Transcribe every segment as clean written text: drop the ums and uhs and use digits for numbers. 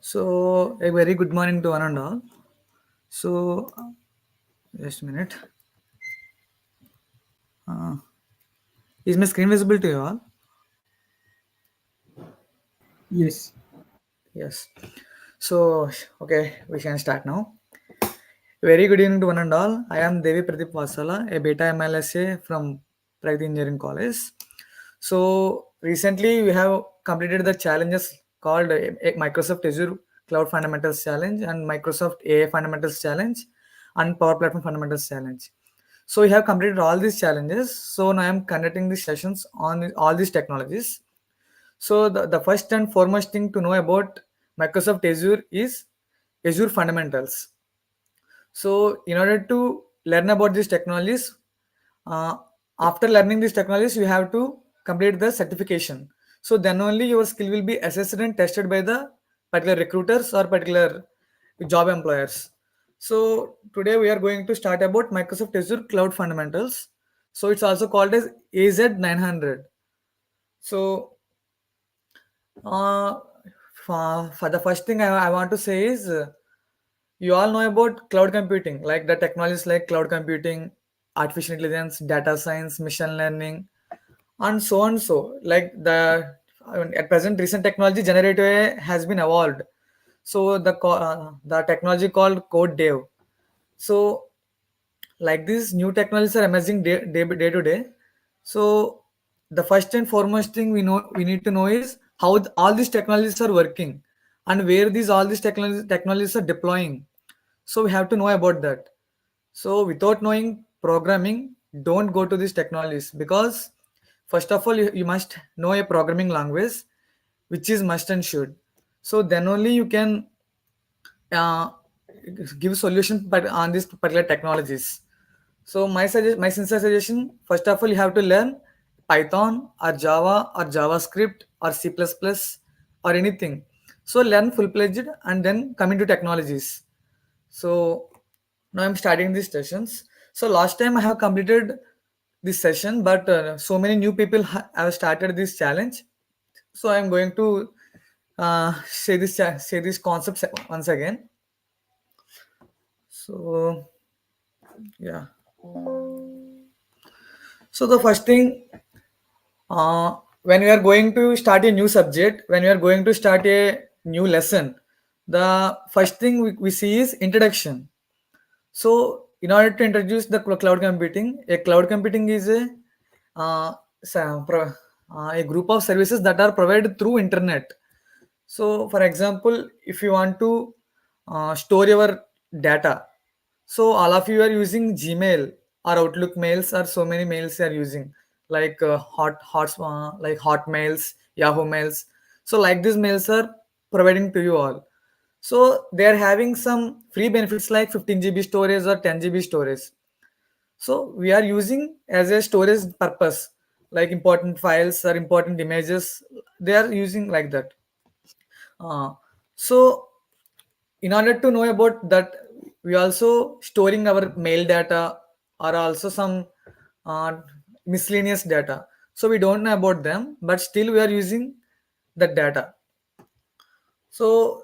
So, a very good morning to one and all. So, just a minute. Uh, is my screen visible to you all? Yes. Yes. So, okay, we can start now. Very good evening to one and all. I am Devi Pradeep Vasala, a beta MLSA from Pragati Engineering College. So, recently we have completed the challenges called Microsoft Azure Cloud Fundamentals Challenge and Microsoft AI Fundamentals Challenge and Power Platform Fundamentals Challenge. So, we have completed all these challenges. So, now I am conducting these sessions on all these technologies. So, the first and foremost thing to know about Microsoft Azure is Azure Fundamentals. So, in order to learn about these technologies, uh, after learning these technologies, you have to complete the certification. So then only your skill will be assessed and tested by the particular recruiters or particular job employers. So today we are going to start about Microsoft Azure Cloud Fundamentals. So it's also called as AZ900. So uh, for the first thing I want to say is you all know about cloud computing, like the technologies like cloud computing, artificial intelligence, data science, machine learning, and so on. So, like at present, recent technology generative AI has been evolved. So the technology called code dev. So like these new technologies are emerging day to day. So the first and foremost thing we need to know is how all these technologies are working and where these all these technologies are deploying. So we have to know about that. So without knowing programming, don't go to these technologies, because first of all you must know a programming language, which is must and should. So then only you can uh, give solution but on these particular technologies. So my sincere suggestion, first of all, you have to learn Python or Java or JavaScript or C++ or anything. So learn full-fledged and then come into technologies. So now I'm starting these sessions. So last time I have completed this session, but so many new people have started this challenge. So I'm going to say this concepts once again. So yeah. So the first thing, when we are going to start a new subject, when we are going to start a new lesson, the first thing we see is introduction. So, in order to introduce the cloud computing, a cloud computing is uh, a group of services that are provided through internet. So, for example, if you want to store your data, so all of you are using Gmail or Outlook mails, or so many mails you are using, like like Hotmails, Yahoo mails. So, like these mails are providing to you all. So they are having some free benefits like 15 GB storage or 10 GB storage. So we are using as a storage purpose, like important files or important images. They are using like that. Uh, so in order to know about that, we also storing our mail data or also some uh, miscellaneous data. So we don't know about them, but still we are using that data. So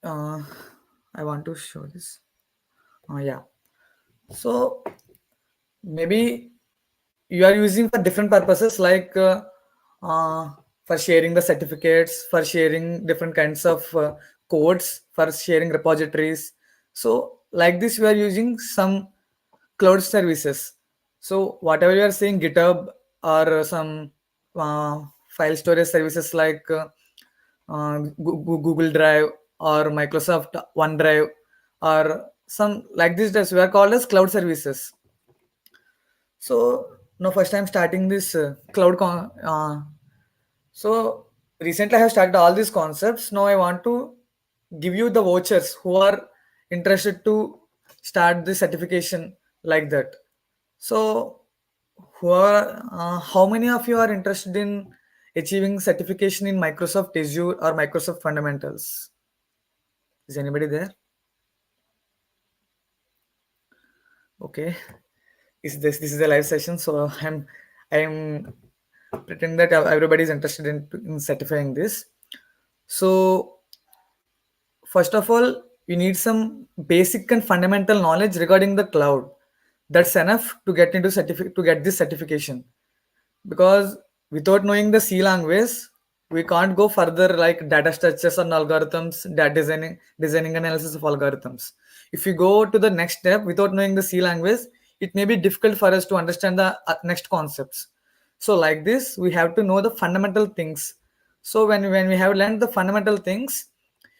uh, I want to show this. Yeah. So maybe you are using for different purposes, like uh, for sharing the certificates, for sharing different kinds of codes, for sharing repositories. So like this, we are using some cloud services. So whatever you are saying, GitHub or some uh, file storage services like Google Drive or Microsoft OneDrive or some like this, we are called as cloud services. So now first time starting this so recently I have started all these concepts. Now I want to give you the vouchers who are interested to start the certification like that. So how many of you are interested in achieving certification in Microsoft Azure or Microsoft Fundamentals? Is anybody there? Okay. This is a live session, so I'm pretending that everybody is interested in certifying this. So first of all, you need some basic and fundamental knowledge regarding the cloud. That's enough to get into to get this certification, because without knowing the C language, we can't go further like data structures and algorithms, data designing analysis of algorithms. If we go to the next step without knowing the C language, it may be difficult for us to understand the next concepts. So like this, we have to know the fundamental things. So when we have learned the fundamental things,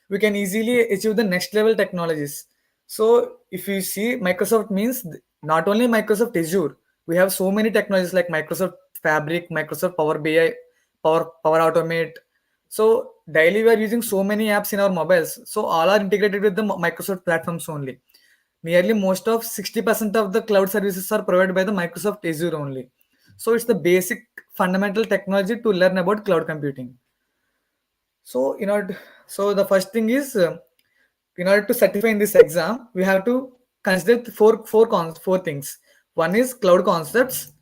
we can easily achieve the next level technologies. So if you see, Microsoft means not only Microsoft Azure, we have so many technologies like Microsoft Fabric, Microsoft Power BI, Power Automate. So daily we are using so many apps in our mobiles. So all are integrated with the Microsoft platforms only. Nearly most of 60% of the cloud services are provided by the Microsoft Azure only. So it's the basic fundamental technology to learn about cloud computing. So the first thing is, in order to certify in this exam, we have to consider four things. One is cloud concepts.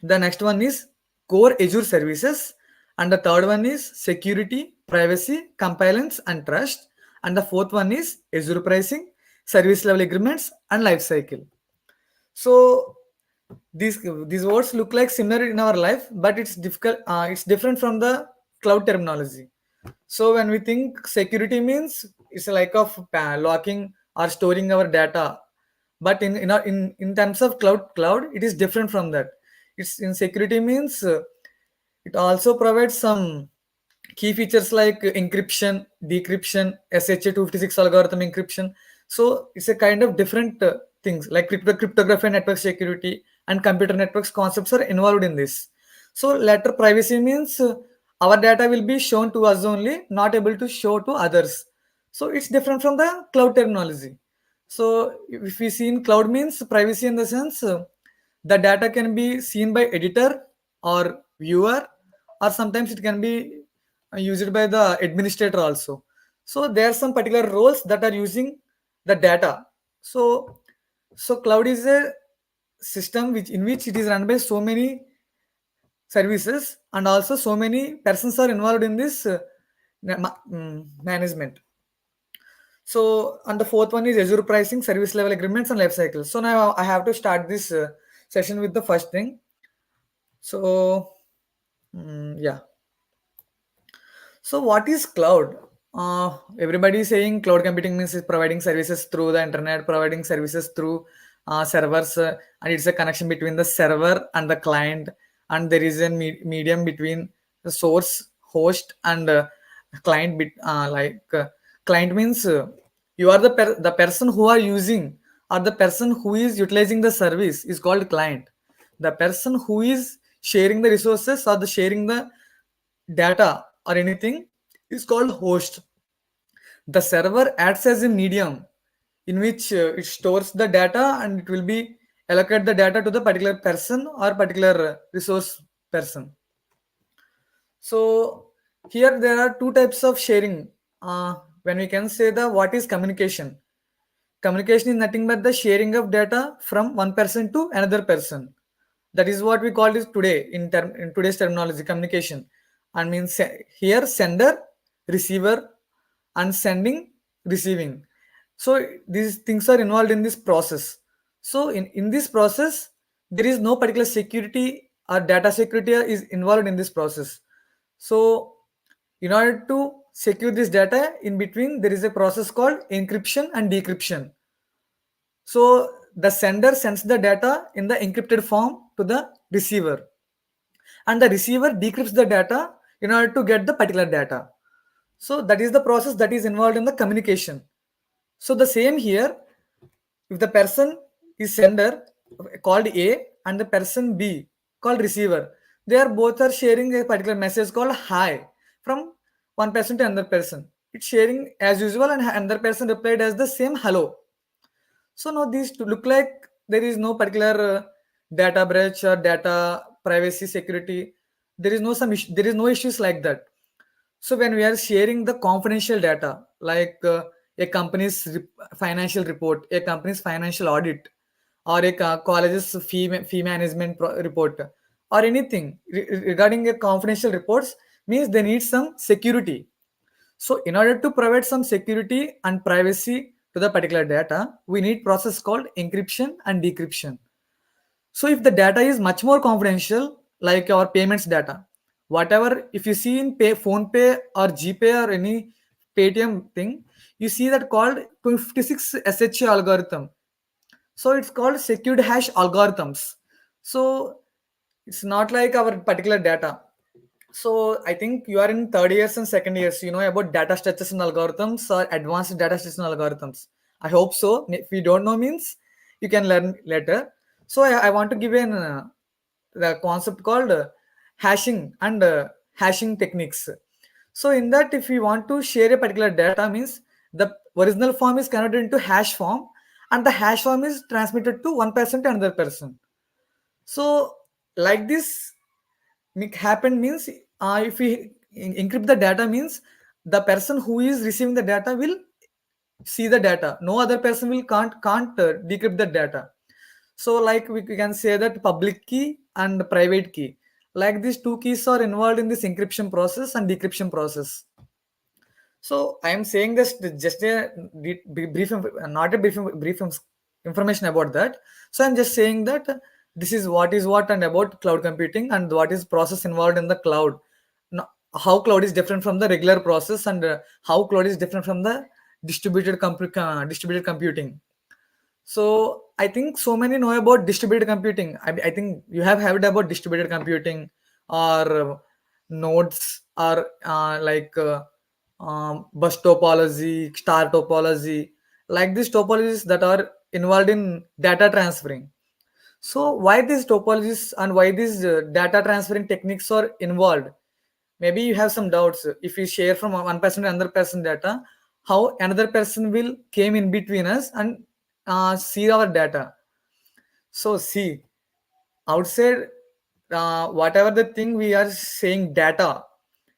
The next one is core Azure services, and the third one is security, privacy, compliance, and trust. And the fourth one is Azure pricing, service level agreements, and life cycle. So these words look like similar in our life, but it's difficult. It's different from the cloud terminology. So when we think security means, it's like of locking or storing our data, but in terms of cloud, it is different from that. It's in security means, it also provides some key features like encryption, decryption, SHA-256 algorithm encryption. So it's a kind of different things like cryptography, network security, and computer networks concepts are involved in this. So latter privacy means, our data will be shown to us only, not able to show to others. So it's different from the cloud terminology. So if we see in cloud means privacy in the sense, the data can be seen by editor or viewer, or sometimes it can be used by the administrator also. So there are some particular roles that are using the data. So cloud is a system in which it is run by so many services, and also so many persons are involved in this management. So, and the fourth one is Azure pricing, service level agreements, and life cycle. So now I have to start this session with the first thing. So, yeah. So, what is cloud? Everybody is saying cloud computing means is providing services through the internet, providing services through servers, and it's a connection between the server and the client, and there is a medium between the source, host, and client. Client means, you are the person who are using, or the person who is utilizing the service is called client. The person who is sharing the resources or the sharing the data or anything is called host. The server acts as a medium in which it stores the data, and it will be allocate the data to the particular person or particular resource person. So here there are two types of sharing. When we can say the what is communication. Communication is nothing but the sharing of data from one person to another person. That is what we call it today in today's terminology, communication. And means here sender, receiver, and sending, receiving. So these things are involved in this process. So in this process, there is no particular security or data security is involved in this process. So in order to secure this data, in between there is a process called encryption and decryption. So the sender sends the data in the encrypted form to the receiver, and the receiver decrypts the data in order to get the particular data. So that is the process that is involved in the communication. So the same here, if the person is sender called A and the person B called receiver, they are both are sharing a particular message called hi from one person to another person. It's sharing as usual, and another person replied as the same hello. So now these to look like there is no particular data breach or data privacy security. There is no there is no issues like that. So when we are sharing the confidential data, like a company's financial report, a company's financial audit, or a college's fee management report, or anything regarding a confidential reports, means they need some security. So in order to provide some security and privacy to the particular data, we need process called encryption and decryption. So if the data is much more confidential, like our payments data, whatever, if you see in phone pay or gpay or any paytm thing, you see that called 256 sha algorithm. So it's called secured hash algorithms. So it's not like our particular data. So I think you are in third years and second years. You know about data structures and algorithms or advanced data structures and algorithms. I hope so. If you don't know, means you can learn later. So I want to give an the concept called hashing and hashing techniques. So in that, if you want to share a particular data, means the original form is converted into hash form, and the hash form is transmitted to one person to another person. So like this happen means, if we encrypt the data, means the person who is receiving the data will see the data. No other person will can't decrypt the data. So like we can say that public key and private key, like these two keys are involved in this encryption process and decryption process. So I am saying this just a brief, not a brief information about that. So I'm just saying that this is what and about cloud computing and what is process involved in the cloud. How cloud is different from the regular process, and how cloud is different from the distributed computing. So I think so many know about distributed computing. I think you have heard about distributed computing or nodes or bus topology, star topology, like these topologies that are involved in data transferring. So why these topologies and why these data transferring techniques are involved? Maybe you have some doubts. If we share from one person to another person data, how another person will came in between us and see our data. So see, outside, whatever the thing we are saying data,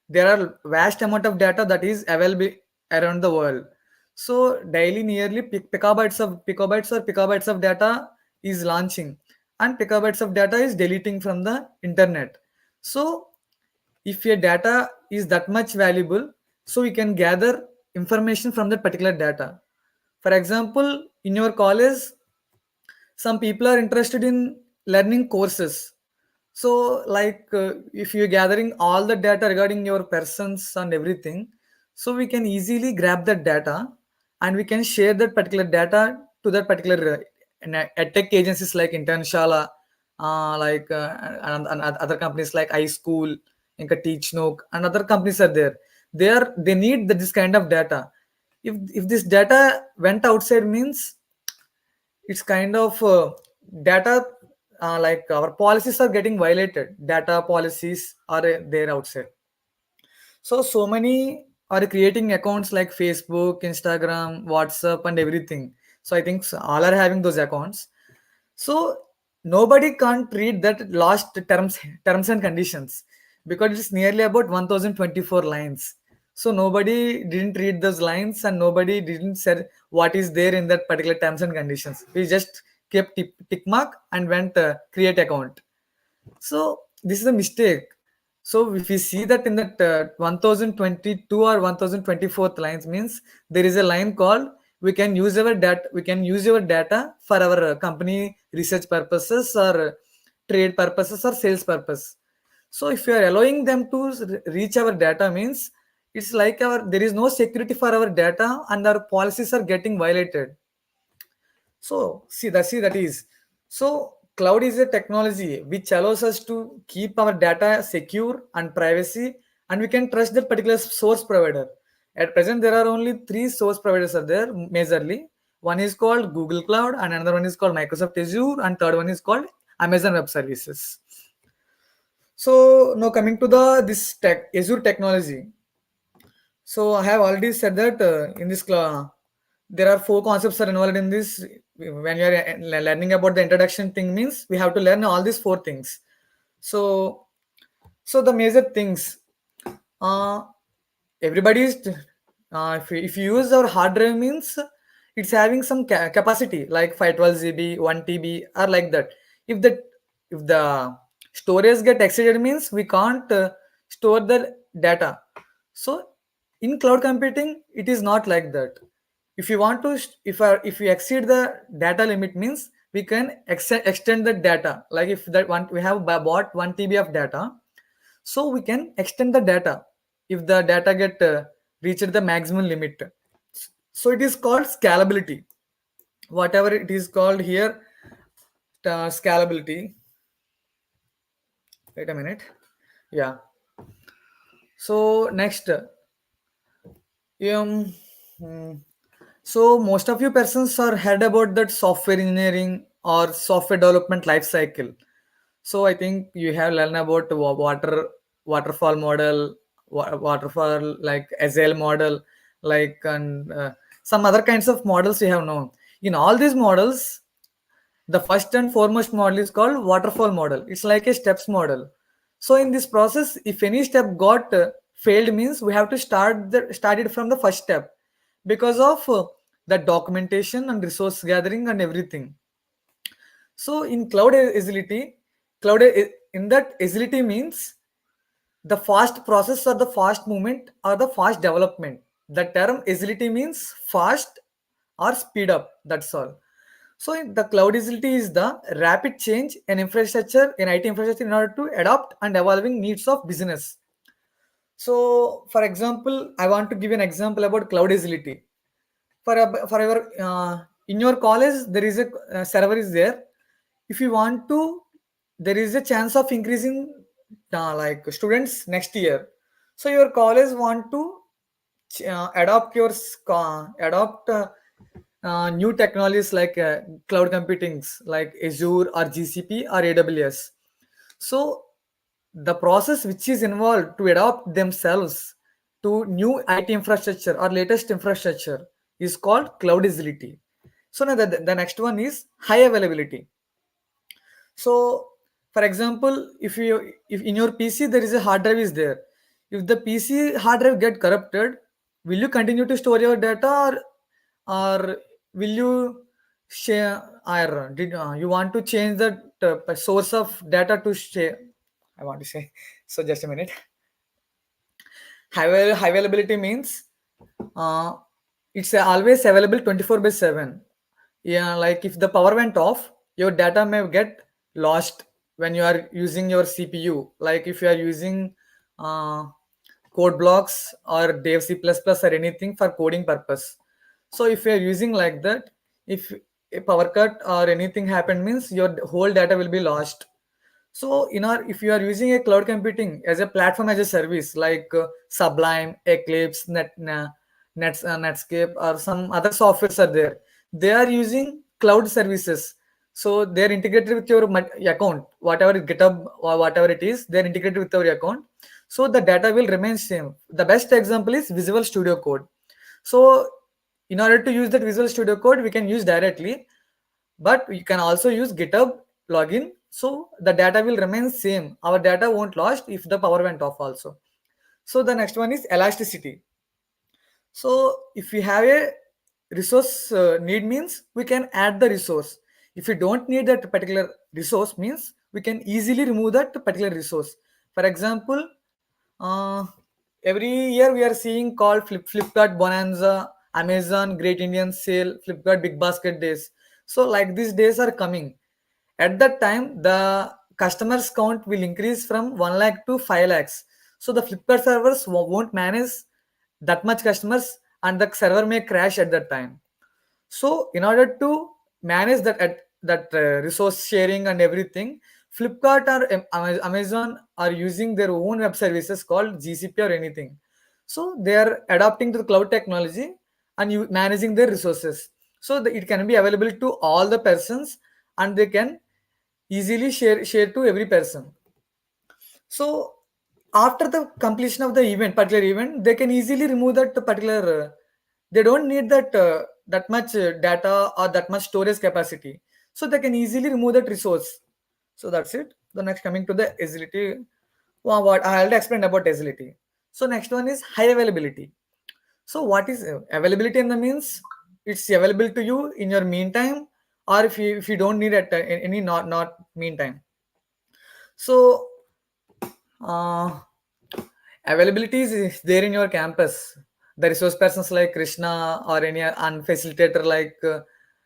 there are vast amount of data that is available around the world. So daily nearly petabytes of data is launching, and petabytes of data is deleting from the internet. So if your data is that much valuable, so we can gather information from that particular data. For example, in your college, some people are interested in learning courses. So like if you're gathering all the data regarding your persons and everything, so we can easily grab that data, and we can share that particular data to that particular tech agencies like Internshala, and other companies like iSchool, Inka Teach Nook, and other companies are there. They need this kind of data. If this data went outside, means it's kind of data, like our policies are getting violated. Data policies are there outside. So many are creating accounts like Facebook, Instagram, WhatsApp, and everything. So I think all are having those accounts. So nobody can't read that last terms and conditions, because it's nearly about 1024 lines. So nobody didn't read those lines, and nobody didn't say what is there in that particular terms and conditions. We just kept tick mark and went create account. So this is a mistake. So if we see that in that 1022 or 1024th lines, means there is a line called, we can use your data for our company research purposes or trade purposes or sales purpose. So if you are allowing them to reach our data, means it's like our there is no security for our data, and our policies are getting violated. So see that is. So cloud is a technology which allows us to keep our data secure and privacy, and we can trust that particular source provider. At present, there are only three source providers are there majorly. One is called Google Cloud, and another one is called Microsoft Azure, and third one is called Amazon Web Services. So now coming to the this Azure technology. So I have already said that in this class, there are four concepts are involved in this. When you are learning about the introduction thing, means we have to learn all these four things. So, so the major things, uh, everybody is, if you use our hard drive, means it's having some capacity like 512 GB, 1 TB, or like that. If the if the storage get exceeded, means we can't store the data. So In cloud computing, it is not like that. If you want to, if we exceed the data limit, means we can extend the data. Like if that one we have bought 1 TB of data, so we can extend the data if the data get reached the maximum limit. So it is called scalability. Whatever it is called here, scalability. Wait a minute. Yeah. So next, um, hmm, so most of you persons are heard about that software engineering or software development life cycle. So I think you have learned about waterfall model, waterfall like Azure model, like and some other kinds of models you have known. In all these models, the first and foremost model is called waterfall model. It's like a steps model. So in this process, if any step got failed, means we have to start it from the first step because of the documentation and resource gathering and everything. So in cloud agility, in that agility means the fast process or the fast movement or the fast development. The term agility means fast or speed up. That's all. So the cloud agility is the rapid change in infrastructure in IT infrastructure in order to adapt and evolving needs of business. So for example, I want to give an example about cloud agility. For your in your college there is a server is there. If you want to, there is a chance of increasing like students next year. So your college want to adopt new technologies like cloud computings like Azure or GCP or AWS. So the process which is involved to adopt themselves to new IT infrastructure or latest infrastructure is called cloud agility. So now the next one is high availability. So for example, if in your PC there is a hard drive is there, if the PC hard drive get corrupted, will you continue to store your data, or will you share, or did you want to change the source of data to share? I want to say. So just a minute. High availability means uh, it's always available 24 by 7. Yeah, like if the power went off, your data may get lost when you are using your CPU. Like if you are using uh, code blocks or dev C++ or anything for coding purpose. So if you are using like that, if a power cut or anything happened, means your whole data will be lost. So in our, if you are using a cloud computing as a platform as a service like Sublime, Eclipse, Netscape, or some other softwares are there. They are using cloud services. So they are integrated with your account, whatever GitHub or whatever it is. They are integrated with your account. So the data will remain same. The best example is Visual Studio Code. So in order to use that Visual Studio Code, we can use directly, but you can also use GitHub login. So the data will remain same. Our data won't lost if the power went off also. So the next one is elasticity. So if we have a resource need, means we can add the resource. If we don't need that particular resource, means we can easily remove that particular resource. For example, uh, every year we are seeing called Flipkart Bonanza, Amazon Great Indian Sale, Flipkart Big Basket Days. So like these days are coming. At that time, the customers count will increase from 1 lakh to 5 lakhs. So the Flipkart servers won't manage that much customers, and the server may crash at that time. So in order to manage that resource sharing and everything, Flipkart or Amazon are using their own web services called GCP or anything. So they are adapting to the cloud technology and managing their resources. So it can be available to all the persons, and they can easily share to every person. So after the completion of the particular event, they can easily remove that particular. They don't need that much data or that much storage capacity, so they can easily remove that resource. So that's it. The next, coming to the agility. Well, what I already explained about agility. So next one is high availability. So what is availability in the means? It's available to you in your meantime, or if you don't need it any not meantime. So uh, availability is there in your campus. the resource persons like Krishna or any facilitator like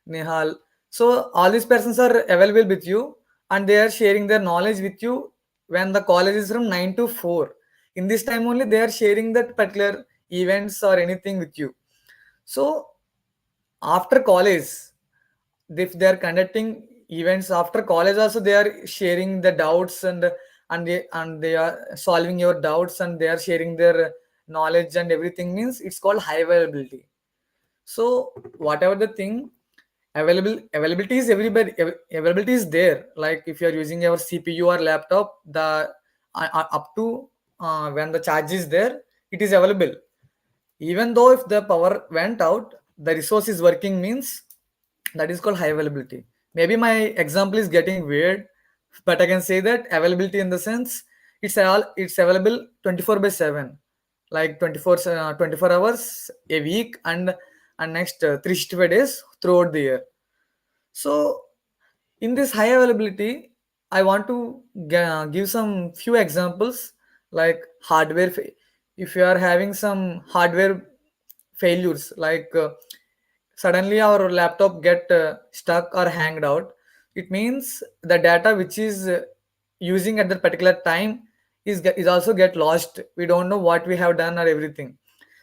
Nihal. So all these persons are available with you, and they are sharing their knowledge with you when the college is from 9 to 4. In this time only they are sharing that particular events or anything with you. So after college, if they are conducting events after college also, they are sharing the doubts, and they are solving your doubts, and they are sharing their knowledge and everything, means it's called high availability. So whatever the thing, availability is everybody, availability is there. Like if you are using your CPU or laptop, the up to when the charge is there, it is available. Even though if the power went out, the resource is working, means that is called high availability. Maybe my example is getting weird, but I can say that availability in the sense, it's available 24 by 7, like 24 hours a week, and next 365 days throughout the year. So in this high availability, I want to give some few examples, like hardware. If you are having some hardware failures, like suddenly our laptop get stuck or hanged out, it means the data which is using at that particular time is also get lost. We don't know what we have done or everything.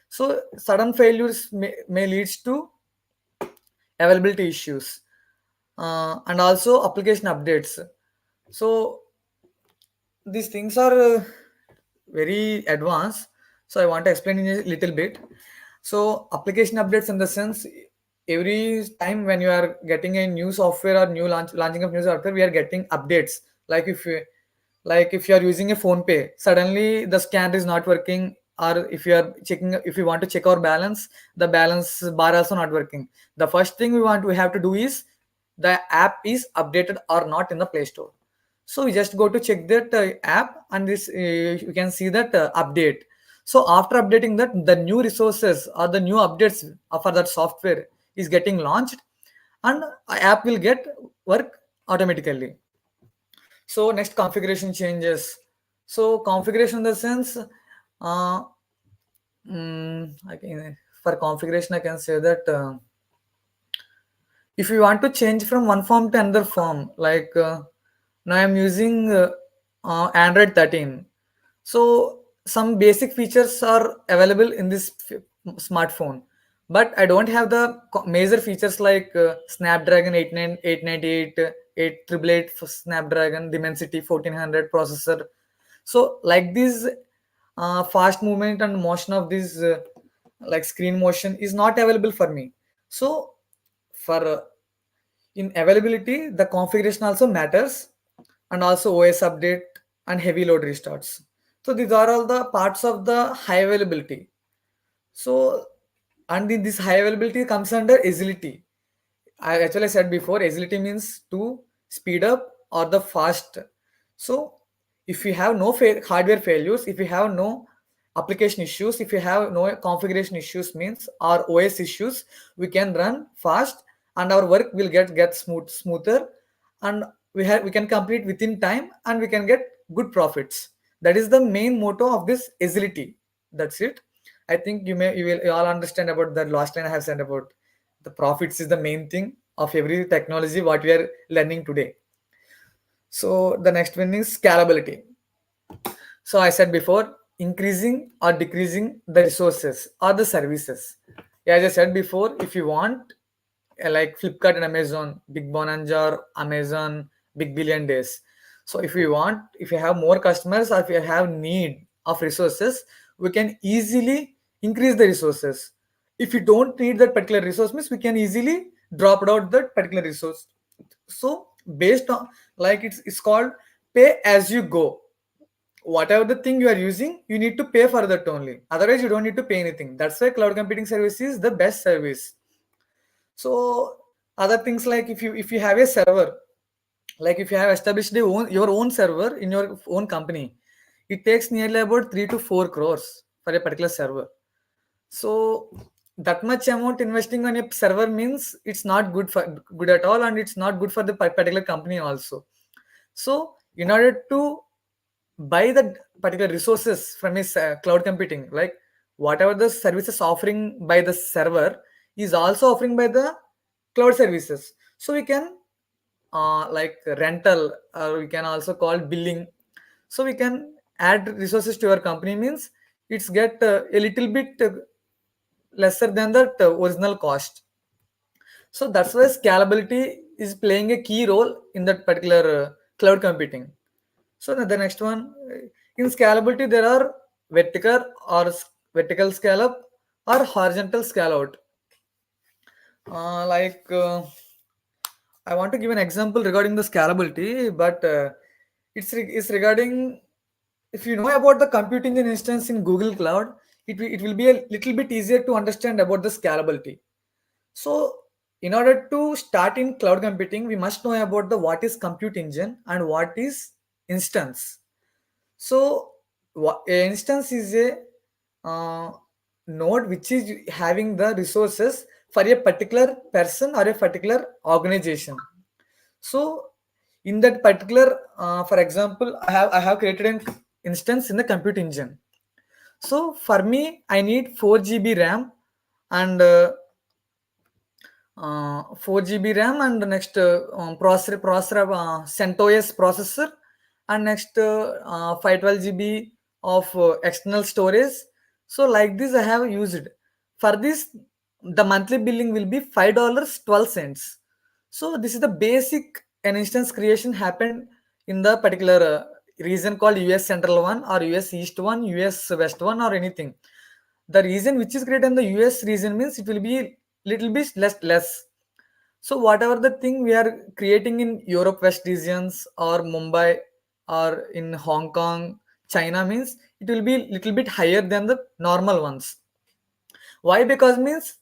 So sudden failures may leads to availability issues, and also application updates. So these things are very advanced, so I want to explain in a little bit. So application updates in the sense, every time when you are getting a new software or launching of new software, we are getting updates. Like if you are using a phone pay, suddenly the scanner is not working, or if you want to check our balance, the balance bar also not working. The first thing we have to do is, the app is updated or not in the Play Store. So we just go to check that app, and this you can see that update. So after updating that, the new resources or the new updates for that software is getting launched, and app will get work automatically. So next, configuration changes. So configuration in the sense, uh, for configuration I can say that, if you want to change from one form to another form, like now I'm using Android 13. So some basic features are available in this smartphone, but I don't have the major features like Snapdragon 898, 8888 for Snapdragon, Dimensity 1400 processor. So like this, fast movement and motion of this, like screen motion, is not available for me. So for in availability, the configuration also matters, and also OS update and heavy load restarts. So these are all the parts of the high availability. So, and in this high availability comes under agility. I actually said before, agility means to speed up or the fast. So if you have no hardware failures, if you have no application issues, if you have no configuration issues, means our OS issues, we can run fast, and our work will get smoother, and we can complete within time, and we can get good profits. That is the main motto of this agility. That's it. I think you all understand about the last line I have said about the profits is the main thing of every technology what we are learning today. So the next one is scalability. So I said before, increasing or decreasing the resources or the services. As I said before, if you want, like Flipkart and Amazon, Big Bonanza, or Amazon, Big Billion Days. So if you have more customers, or if you have need of resources, we can easily increase the resources. If you don't need that particular resource, means we can easily drop out that particular resource. So based on, like it's called pay as you go. Whatever the thing you are using, you need to pay for that only. Otherwise, you don't need to pay anything. That's why cloud computing service is the best service. So other things, like if you have a server, like if you have established your own server in your own company, it takes nearly about 3 to 4 crores for a particular server. So that much amount investing on a server means it's not good at all, and it's not good for the particular company also. So in order to buy the particular resources from his cloud computing, like whatever the services offering by the server is also offering by the cloud services. So we can like rental, or we can also call billing. So we can add resources to your company, means it's get a little bit lesser than the original cost. So that's why scalability is playing a key role in that particular cloud computing. So the next one, in scalability, there are vertical or vertical scale up or horizontal scale out. Like I want to give an example regarding the scalability, but it's regarding, if you know about the computing in instance in Google Cloud, it will be a little bit easier to understand about the scalability. So, in order to start in cloud computing, we must know about the what is compute engine and what is instance. So, a instance is a uh, node which is having the resources for a particular person or a particular organization. So, in that particular, for example, I have created an instance in the compute engine. So, for me, I need 4 GB RAM and 4 GB RAM, and the next processor CentOS processor, and next 512 GB of external storage. So like this I have used. For this, the monthly billing will be $5.12. So this is the basic an instance creation happened in the particular region called US Central one or US East one, US West one, or anything. The region which is created in the US region means it will be little bit less. So whatever the thing we are creating in Europe West regions or Mumbai or in Hong Kong, China, means it will be little bit higher than the normal ones. Why? Because means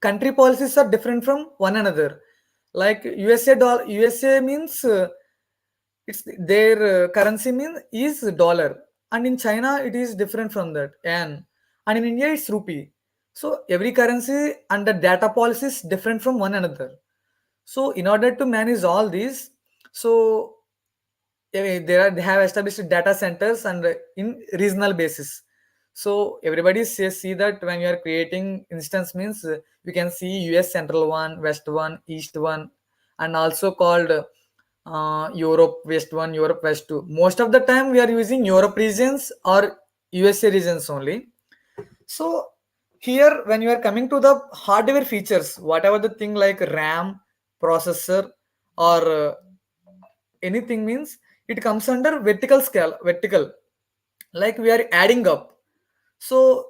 country policies are different from one another. Like USA means it's their currency mean is dollar, and in China it is different from that yen, and in India it's rupee. So every currency and the data policy is different from one another. So in order to manage all these, so they have established data centers and in regional basis. So everybody says see that when you are creating instance means you can see US Central one, West one, East one, and also called Europe West one, Europe West two. Most of the time we are using Europe regions or USA regions only. So here, when you are coming to the hardware features, whatever the thing like RAM, processor, or anything means, it comes under vertical scale. Vertical, like we are adding up. So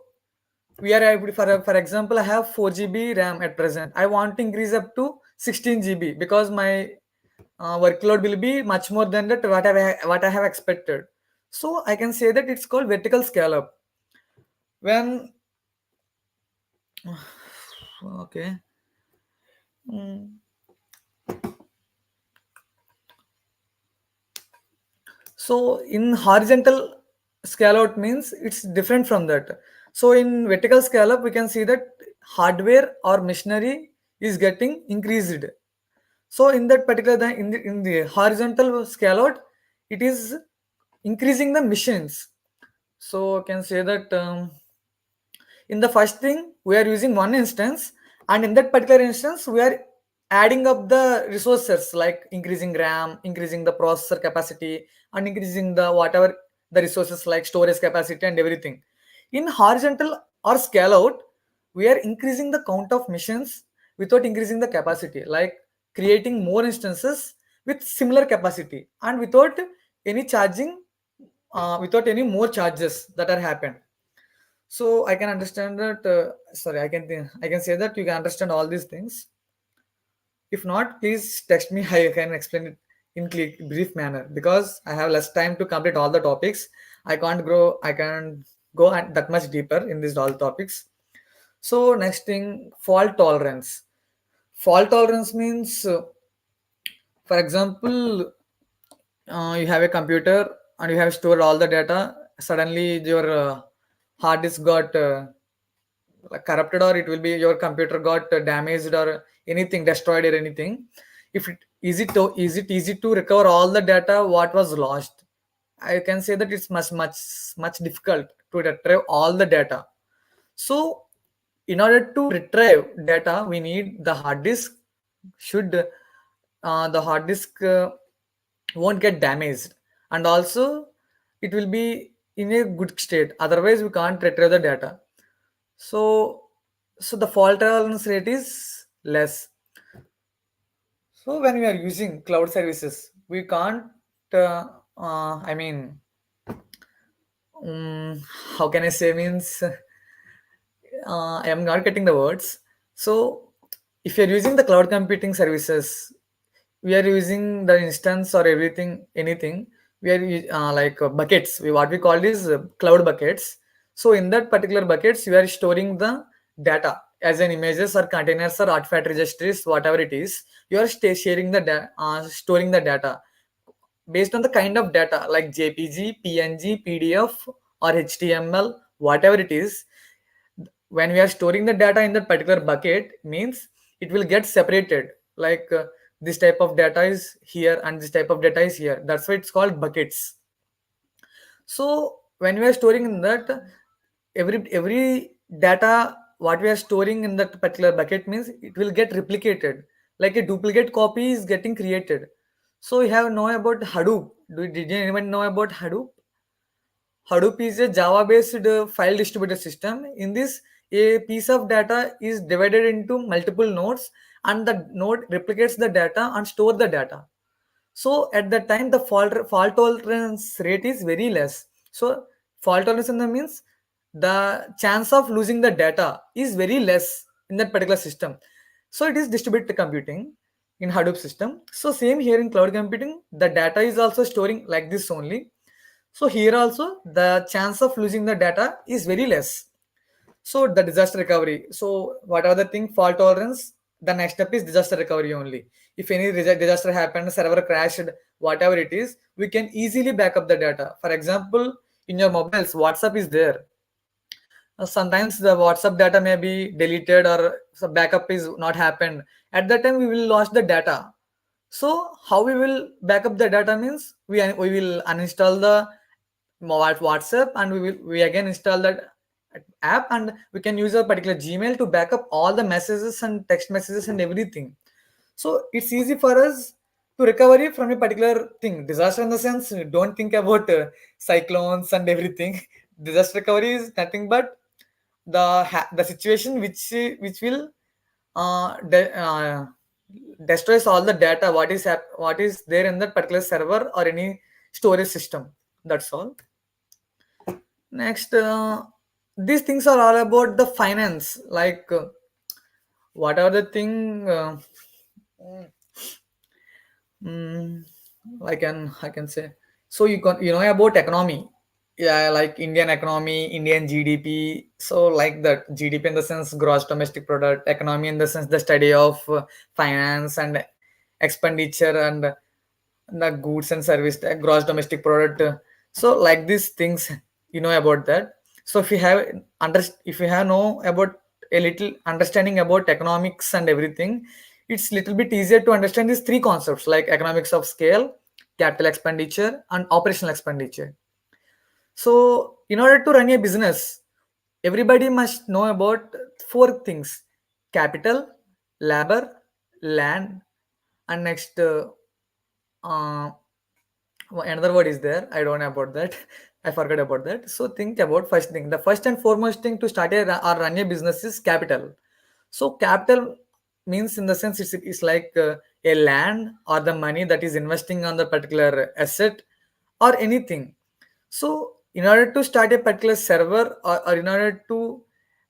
we are for example, I have 4 GB RAM at present. I want to increase up to 16 GB because my workload will be much more than that what I have expected. So I can say that it's called vertical scale up. When okay. Mm. So in horizontal scale out means it's different from that. So in vertical scale up, we can see that hardware or machinery is getting increased. So in that particular in the horizontal scale out, it is increasing the machines. So I can say that in the first thing we are using one instance, and in that particular instance we are adding up the resources like increasing RAM, increasing the processor capacity, and increasing the whatever the resources like storage capacity and everything. In horizontal or scale out, we are increasing the count of machines without increasing the capacity, like creating more instances with similar capacity and without any charging, without any more charges that are happened. So I can understand that. Sorry, I can say that you can understand all these things. If not, please text me. I can explain it in brief manner because I have less time to complete all the topics. I can't grow. I can go that much deeper in these all topics. So next thing, fault tolerance. Fault tolerance means, for example, you have a computer and you have stored all the data. Suddenly, your hard disk got like corrupted, or it will be your computer got damaged or anything destroyed or anything. If it is it easy to recover all the data what was lost? I can say that it's much difficult to retrieve all the data. So in order to retrieve data, we need the hard disk should the hard disk won't get damaged, and also it will be in a good state, otherwise we can't retrieve the data. So the fault tolerance rate is less. So when we are using cloud services, we can't I mean, um, how can I say, means I am not getting the words. So, if you're using the cloud computing services, we are using the instance or everything, anything. We are like buckets. What we call is cloud buckets. So, in that particular buckets, you are storing the data as an images or containers or artifact registries, whatever it is. You are sharing the storing the data based on the kind of data like JPG, PNG, PDF, or HTML, whatever it is. When we are storing the data in that particular bucket, means it will get separated, like this type of data is here and this type of data is here. That's why it's called buckets. So when we are storing in that, every data what we are storing in that particular bucket means it will get replicated, like a duplicate copy is getting created. So you have know about Hadoop. Did anyone know about Hadoop? Hadoop is a Java-based file distributed system. In this, a piece of data is divided into multiple nodes, and the node replicates the data and store the data. So at that time, the fault tolerance rate is very less. So fault tolerance in the means the chance of losing the data is very less in that particular system. So it is distributed computing in Hadoop system. So same here in cloud computing, the data is also storing like this only. So here also the chance of losing the data is very less. So the disaster recovery. So whatever the thing fault tolerance, the next step is disaster recovery only. If any disaster happened, server crashed, whatever it is, we can easily back up the data. For example, in your mobiles, WhatsApp is there. Sometimes the WhatsApp data may be deleted or some backup is not happened. At that time, we will lose the data. So how we will back up the data means we will uninstall the WhatsApp, and we again install that app, and we can use a particular Gmail to back up all the messages and text messages and everything. So it's easy for us to recovery from a particular thing. Disaster in the sense, don't think about cyclones and everything. Disaster recovery is nothing but the situation which will destroys all the data what is there in that particular server or any storage system. That's all. Next, these things are all about the finance, like what are the thing mm, I can say. So you know about economy, yeah, like Indian economy, Indian GDP. So like that GDP in the sense gross domestic product, economy in the sense the study of finance and expenditure and the goods and service gross domestic product. So like these things, you know about that. So if you have know about a little understanding about economics and everything, it's little bit easier to understand these three concepts like economics of scale, capital expenditure, and operational expenditure. So in order to run a business, everybody must know about four things: capital, labor, land, and next uh, another word is there. I don't know about that. I forgot about that. So think about first thing. The first and foremost thing to start or run a business is capital. So capital means in the sense it's like a land or the money that is investing on the particular asset or anything. So in order to start a particular server, or in order to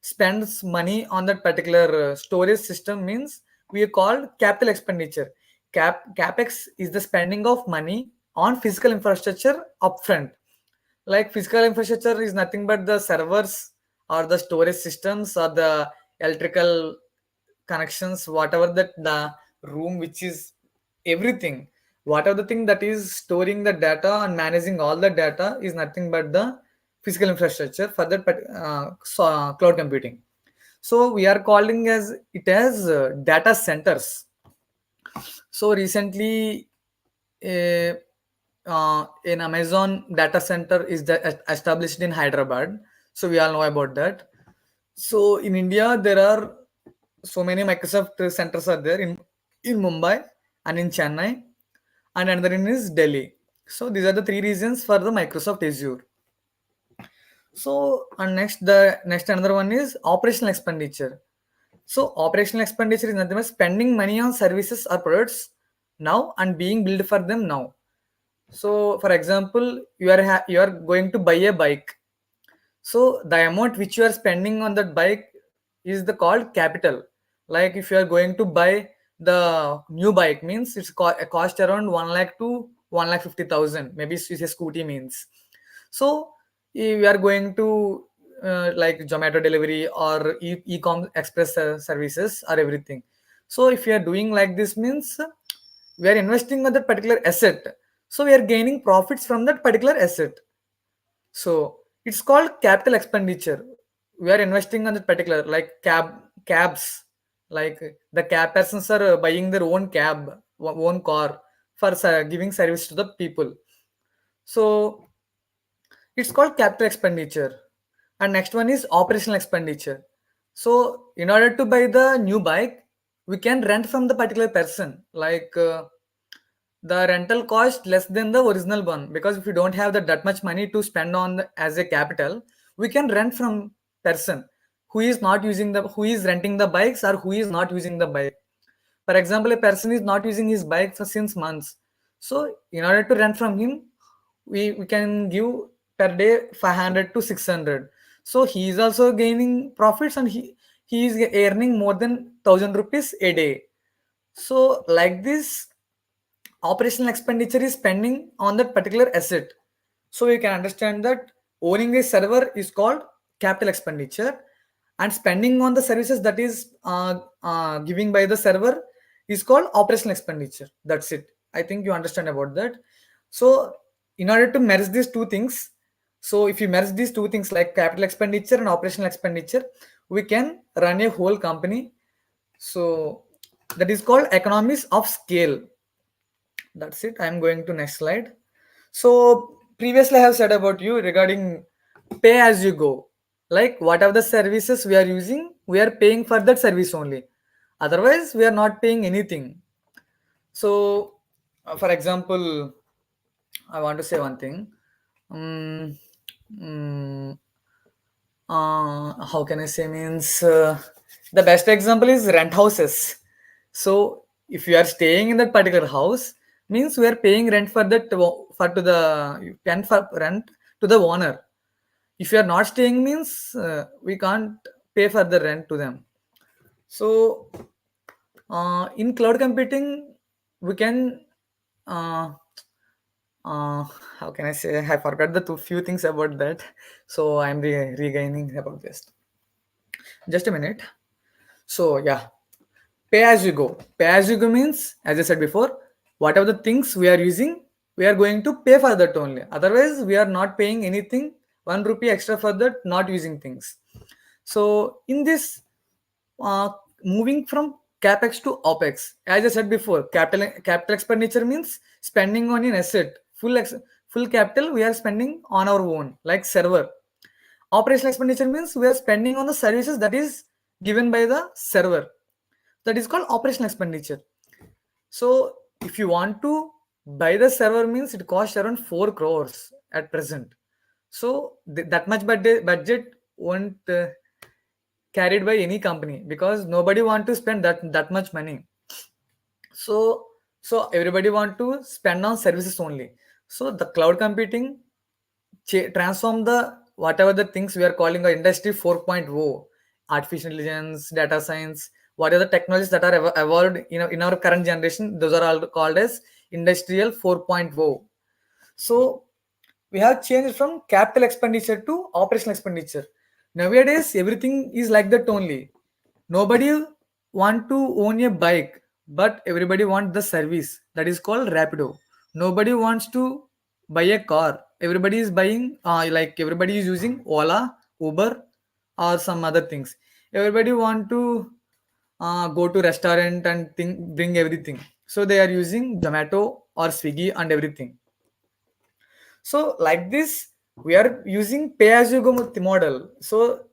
spend money on that particular storage system means we are called capital expenditure. Capex is the spending of money on physical infrastructure upfront. Like physical infrastructure is nothing but the servers or the storage systems or the electrical connections, whatever that the room which is everything, whatever the thing that is storing the data and managing all the data is nothing but the physical infrastructure for that cloud computing. So we are calling as it as data centers. So recently, a an Amazon data center is established in Hyderabad. So we all know about that. So in India there are so many Microsoft centers are there in Mumbai and in Chennai, and another in is Delhi. So these are the three reasons for the Microsoft Azure. So and next another one is operational expenditure. So operational expenditure is nothing but spending money on services or products now and being billed for them now. So for example, you are going to buy a bike. So the amount which you are spending on that bike is the called capital. Like if you are going to buy the new bike, means it's a cost around 1 lakh to 1,50,000. Maybe it's a scooty means. So if you are going to like Zomato delivery or e-com express services or everything. So if you are doing like this means we are investing on that particular asset. So we are gaining profits from that particular asset. So it's called capital expenditure. We are investing on that particular like cabs, like the cab persons are buying their own cab, own car for giving service to the people. So it's called capital expenditure. And next one is operational expenditure. So in order to buy the new bike, we can rent from the particular person. Like the rental cost less than the original one, because if you don't have that much money to spend on as a capital, we can rent from person who is renting the bikes or who is not using the bike. For example, a person is not using his bike for since months. So in order to rent from him, we can give per day 500 to 600. So he is also gaining profits, and he is earning more than 1,000 rupees a day. So like this, operational expenditure is spending on that particular asset. So you can understand that owning a server is called capital expenditure, and spending on the services that is giving by the server is called operational expenditure. That's it. I think you understand about that. So in order to merge these two things, so if you merge these two things like capital expenditure and operational expenditure, we can run a whole company. So that is called economies of scale. That's it. I'm going to next slide. So previously I have said about you regarding pay as you go. Like whatever the services we are using, we are paying for that service only. Otherwise, we are not paying anything. So, for example, I want to say one thing. Um, mm, how can I say means the best example is rent houses. So if you are staying in that particular house, means we are paying rent for that for to the rent for rent to the owner. If you are not staying means we can't pay for the rent to them. So in cloud computing, we can uh, uh, how can I say, I forgot the two few things about that. So I'm regaining about this. Just a minute. So yeah, pay as you go. Pay as you go means, as I said before, whatever the things we are using, we are going to pay for that only. Otherwise, we are not paying anything, 1 rupee extra for that, not using things. So in this, uh, moving from capex to opex, as I said before, capital expenditure means spending on an asset. Full capital we are spending on our own, like server. Operational expenditure means we are spending on the services that is given by the server. That is called operational expenditure. So if you want to buy the server means it costs around 4 crores at present. So that much budget won't carried by any company, because nobody want to spend that much money. So everybody want to spend on services only. So the cloud computing transform the whatever the things we are calling a industry 4.0, artificial intelligence, data science, what are the technologies that are evolved in our current generation, those are all called as industrial 4.0. So we have changed from capital expenditure to operational expenditure. Nowadays, everything is like that only. Nobody want to own a bike, but everybody want the service that is called Rapido. Nobody wants to buy a car. Everybody is buying, like everybody is using Ola, Uber, or some other things. Everybody want to go to restaurant and bring everything. So they are using Zomato or Swiggy and everything. So like this, we are using pay as you go model. So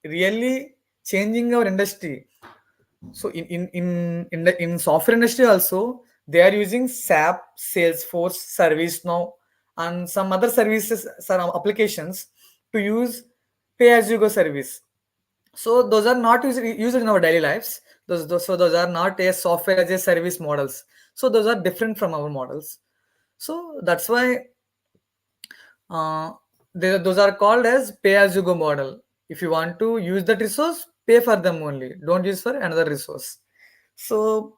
really changing our industry. So in software industry also, they are using SAP, Salesforce, ServiceNow, and some other services, some applications to use pay as you go service. So those are not used in our daily lives. Those are not a software as a service models. So those are different from our models. So that's why uh, those are called as pay as you go model. If you want to use that resource, pay for them only. Don't use for another resource. So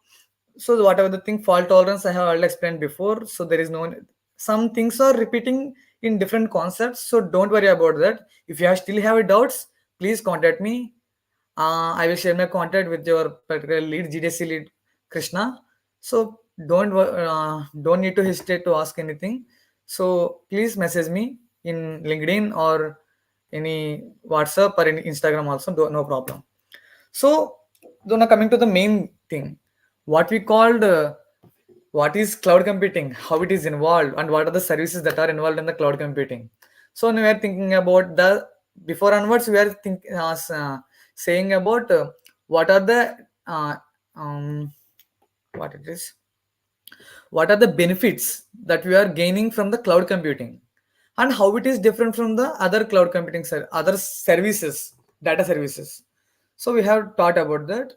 whatever the thing, fault tolerance I have already explained before. So there is no, some things are repeating in different concepts. So don't worry about that. If you still have doubts, please contact me. I will share my contact with your particular lead, GDC lead, Krishna. So don't need to hesitate to ask anything. So please message me in LinkedIn or any WhatsApp or any Instagram also. No problem. So now coming to the main thing, what we called what is cloud computing, how it is involved, and what are the services that are involved in the cloud computing. So when we are thinking about the, before onwards we are saying about what are the um, what it is, what are the benefits that we are gaining from the cloud computing, and how it is different from the other cloud computing other services, data services. So we have taught about that.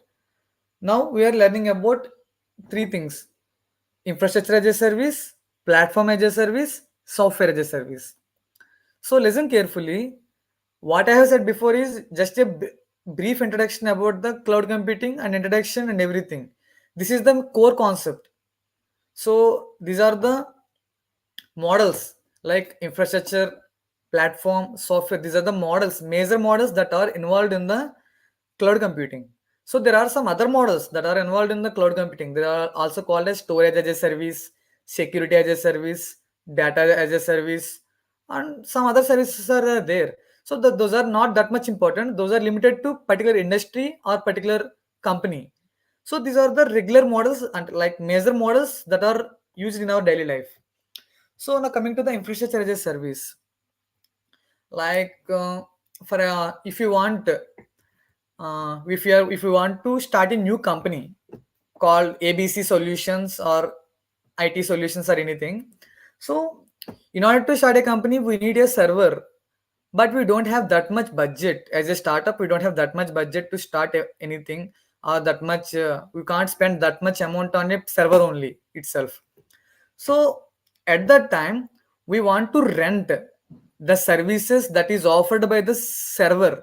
Now we are learning about three things: infrastructure as a service, platform as a service, software as a service. So listen carefully. What I have said before is just a brief introduction about the cloud computing and introduction and everything. This is the core concept. So these are the models like infrastructure, platform, software. These are the models, major models that are involved in the cloud computing. So there are some other models that are involved in the cloud computing. They are also called as storage as a service, security as a service, data as a service, and some other services are there. So those are not that much important. Those are limited to particular industry or particular company. So these are the regular models and like major models that are used in our daily life. So now coming to the infrastructure as a service, like for if you want if you want to start a new company called ABC Solutions or IT Solutions or anything. So in order to start a company, we need a server, but we don't have that much budget as a startup. We don't have that much budget to start anything, or that much. We can't spend that much amount on a server only itself. So at that time, we want to rent the services that is offered by the server.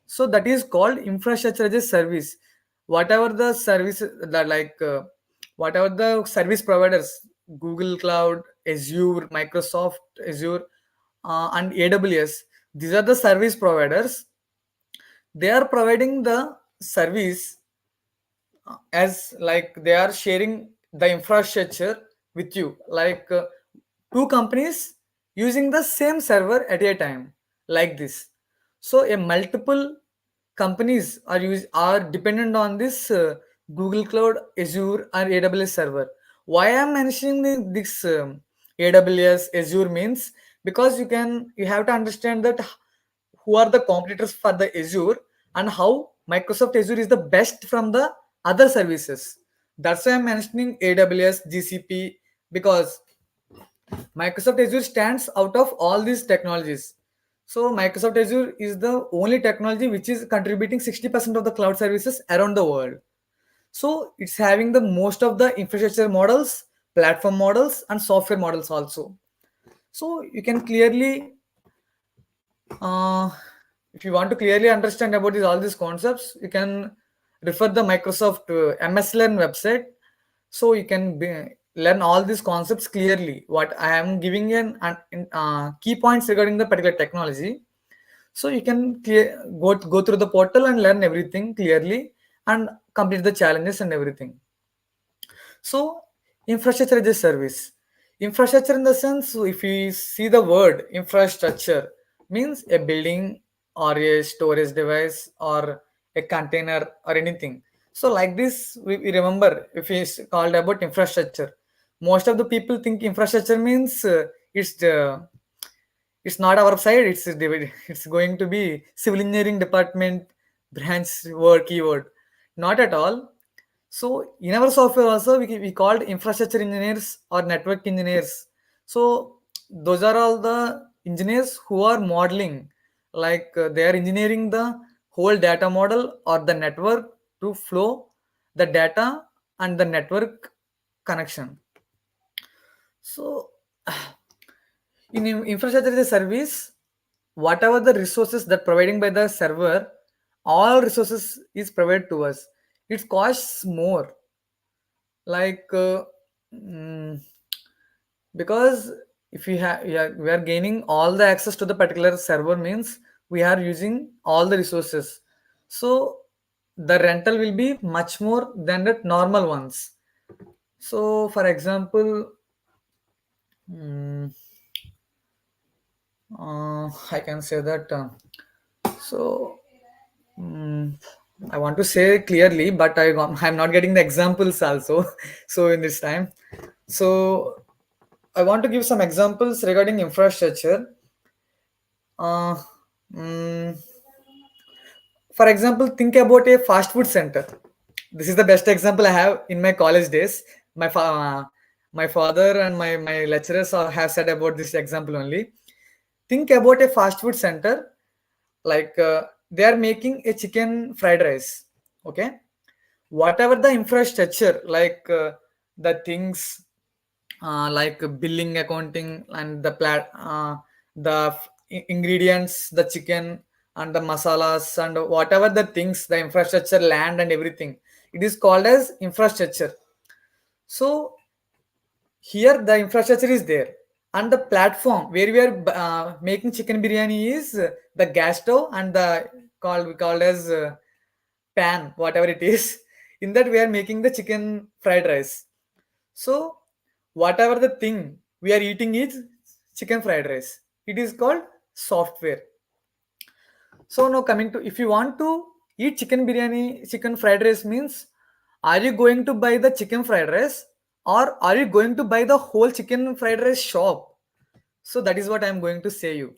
So that is called infrastructure as a service. Whatever the service that whatever the service providers, Google Cloud, Azure, Microsoft Azure, and AWS, these are the service providers. They are providing the service as like they are sharing the infrastructure with you, like two companies using the same server at a time, like this. So a multiple companies are dependent on this Google Cloud, Azure, or AWS server. Why I'm mentioning this AWS Azure means, because you have to understand that who are the competitors for the Azure, and how Microsoft Azure is the best from the other services. That's why I'm mentioning AWS, GCP, because Microsoft Azure stands out of all these technologies. So Microsoft Azure is the only technology which is contributing 60% of the cloud services around the world. So it's having the most of the infrastructure models, platform models, and software models also. So you can clearly uh, if you want to clearly understand about all these concepts, you can refer the Microsoft MS Learn website. So you can learn all these concepts clearly. What I am giving key points regarding the particular technology. So you can go through the portal and learn everything clearly and complete the challenges and everything. So, infrastructure as a service. Infrastructure in the sense, if you see the word infrastructure, means a building or a storage device or a container or anything. So, like this, we remember if it's called about infrastructure. Most of the people think infrastructure means it's It's not our side, it's going to be civil engineering department branch word keyword. Not at all. So in our software also we called infrastructure engineers or network engineers. So those are all the engineers who are modeling, like they are engineering the whole data model or the network to flow the data and the network connection. So in infrastructure as a service, whatever the resources that providing by the server, all resources is provided to us. It costs more, like mm, because if we have, yeah, we are gaining all the access to the particular server means we are using all the resources. So the rental will be much more than the normal ones. So for example, mm, I can say that. So mm, I want to say clearly, but I'm not getting the examples also. So in this time, so I want to give some examples regarding infrastructure. Uh, mm, for example, think about a fast food center. This is the best example I have in my college days. My father and my lecturers have said about this example only. Think about a fast food center, like they are making a chicken fried rice. Okay, whatever the infrastructure, like the things like billing, accounting, and the ingredients, the chicken and the masalas and whatever the things, the infrastructure, land and everything, it is called as infrastructure. So here the infrastructure is there, and the platform where we are making chicken biryani is the gas stove and the called as pan, whatever it is. In that we are making the chicken fried rice. So whatever the thing we are eating is chicken fried rice, it is called software. So now coming to, if you want to eat chicken biryani, chicken fried rice means, are you going to buy the chicken fried rice or are you going to buy the whole chicken fried rice shop? So that is what I am going to say you.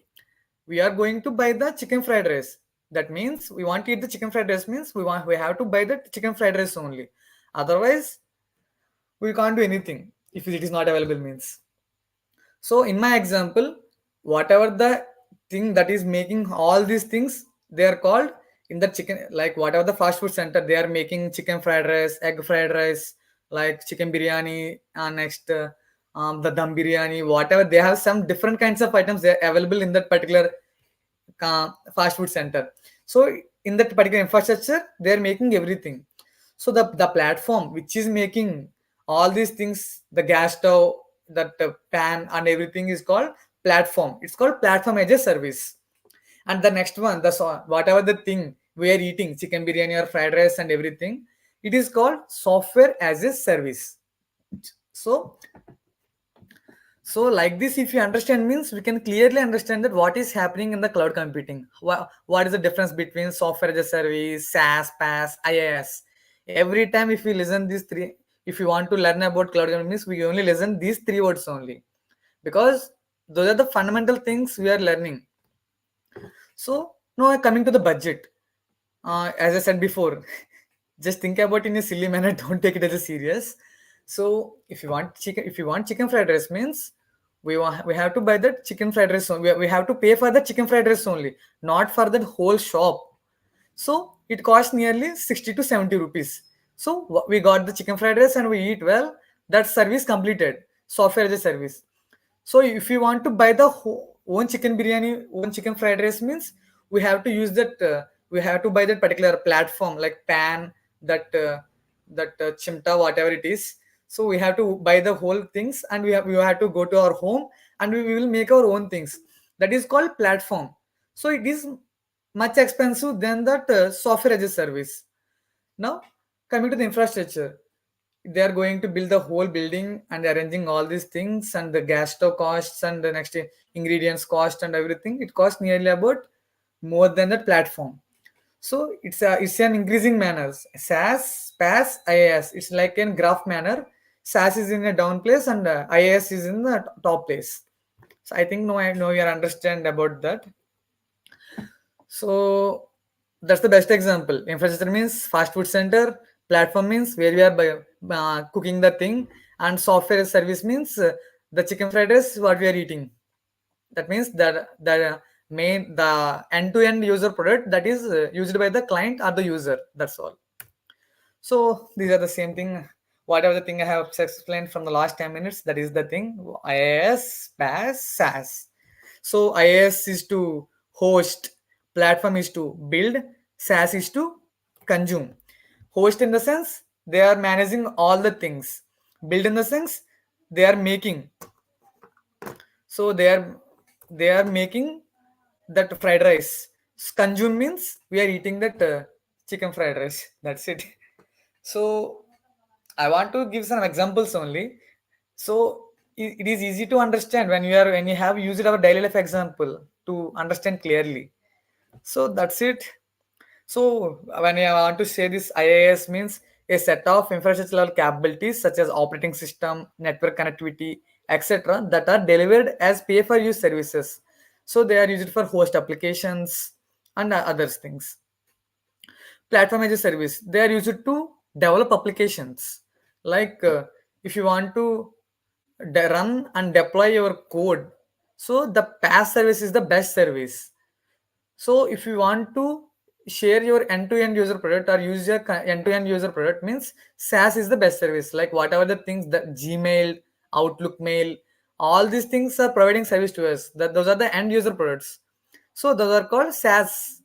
We are going to buy the chicken fried rice. That means we want to eat the chicken fried rice means we have to buy the chicken fried rice only. Otherwise, we can't do anything if it is not available means. So in my example, whatever the thing that is making all these things, they are called in the chicken, like whatever the fast food center, they are making chicken fried rice, egg fried rice, like chicken biryani, next the dum biryani, whatever. They have some different kinds of items they are available in that particular fast food center. So in that particular infrastructure, they are making everything. So the platform which is making all these things, the gas stove, that pan and everything is called platform. It's called platform as a service. And the next one, whatever the thing we are eating, chicken biryani or fried rice and everything, it is called software as a service. So like this, if you understand means we can clearly understand that what is happening in the cloud computing. What is the difference between software as a service, SaaS, PaaS, IaaS? Every time if we listen these three, if you want to learn about cloud computing means we only listen these three words only, because those are the fundamental things we are learning. So now coming to the budget, as I said before, just think about in a silly manner. Don't take it as a serious. So if you want chicken fried rice means we have to buy that chicken fried rice. We have to pay for the chicken fried rice only, not for that whole shop. So it costs nearly 60 to 70 rupees. So we got the chicken fried rice and we eat well. That service completed. Software as a service. So if you want to buy the own chicken biryani, own chicken fried rice means we have to use that. We have to buy that particular platform like pan, that chimta, whatever it is. So we have to buy the whole things, and we have to go to our home and we will make our own things. That is called platform. So it is much expensive than that software as a service. Now coming to the infrastructure, they are going to build the whole building and arranging all these things, and the gas stove costs and the next ingredients cost and everything, it costs nearly about more than that platform. So it's an increasing manner. SaaS, PaaS, IaaS, it's like in graph manner. SaaS is in a down place and IaaS is in the top place. So I think, no, I know you understand about that. So that's the best example. Infrastructure means fast food center, platform means where we are cooking the thing, and software as service means the chicken fried rice what we are eating. That means that the main the end-to-end user product that is used by the client or the user. That's all. So these are the same thing. Whatever the thing I have explained from the last 10 minutes, that is the thing. IaaS, PaaS, SaaS. So IaaS is to host, platform is to build, SaaS is to consume. Host in the sense they are managing all the things. Build in the sense they are making. So they are making that fried rice. Consume means we are eating that chicken fried rice. That's it. So I want to give some examples only. So it is easy to understand when you have used our daily life example to understand clearly. So that's it. So when I want to say this, IaaS means a set of infrastructural capabilities such as operating system, network connectivity, etc. that are delivered as pay-per-use services. So they are used for host applications and other things. Platform as a service, they are used to develop applications. Like if you want to run and deploy your code, so the PaaS service is the best service. So if you want to share your end-to-end user product or use your end-to-end user product means SaaS is the best service. Like whatever the things that Gmail, Outlook Mail, all these things are providing service to us. That those are the end user products. So those are called SaaS.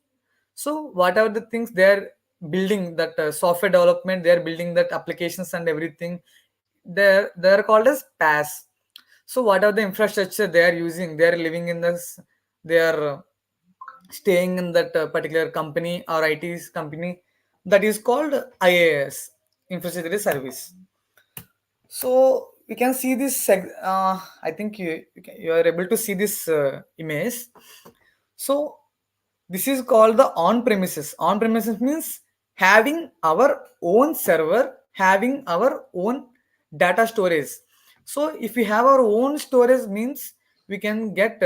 So whatever the things they are building, that software development, they are building that applications and everything. They are called as PaaS. So whatever the infrastructure they are using, they are living in this. They are staying in that particular company or IT's company, that is called IaaS, infrastructure as service. So we can see this. I think you are able to see this image. So this is called the on-premises. On-premises means having our own server, having our own data storage. So if we have our own storage means we can get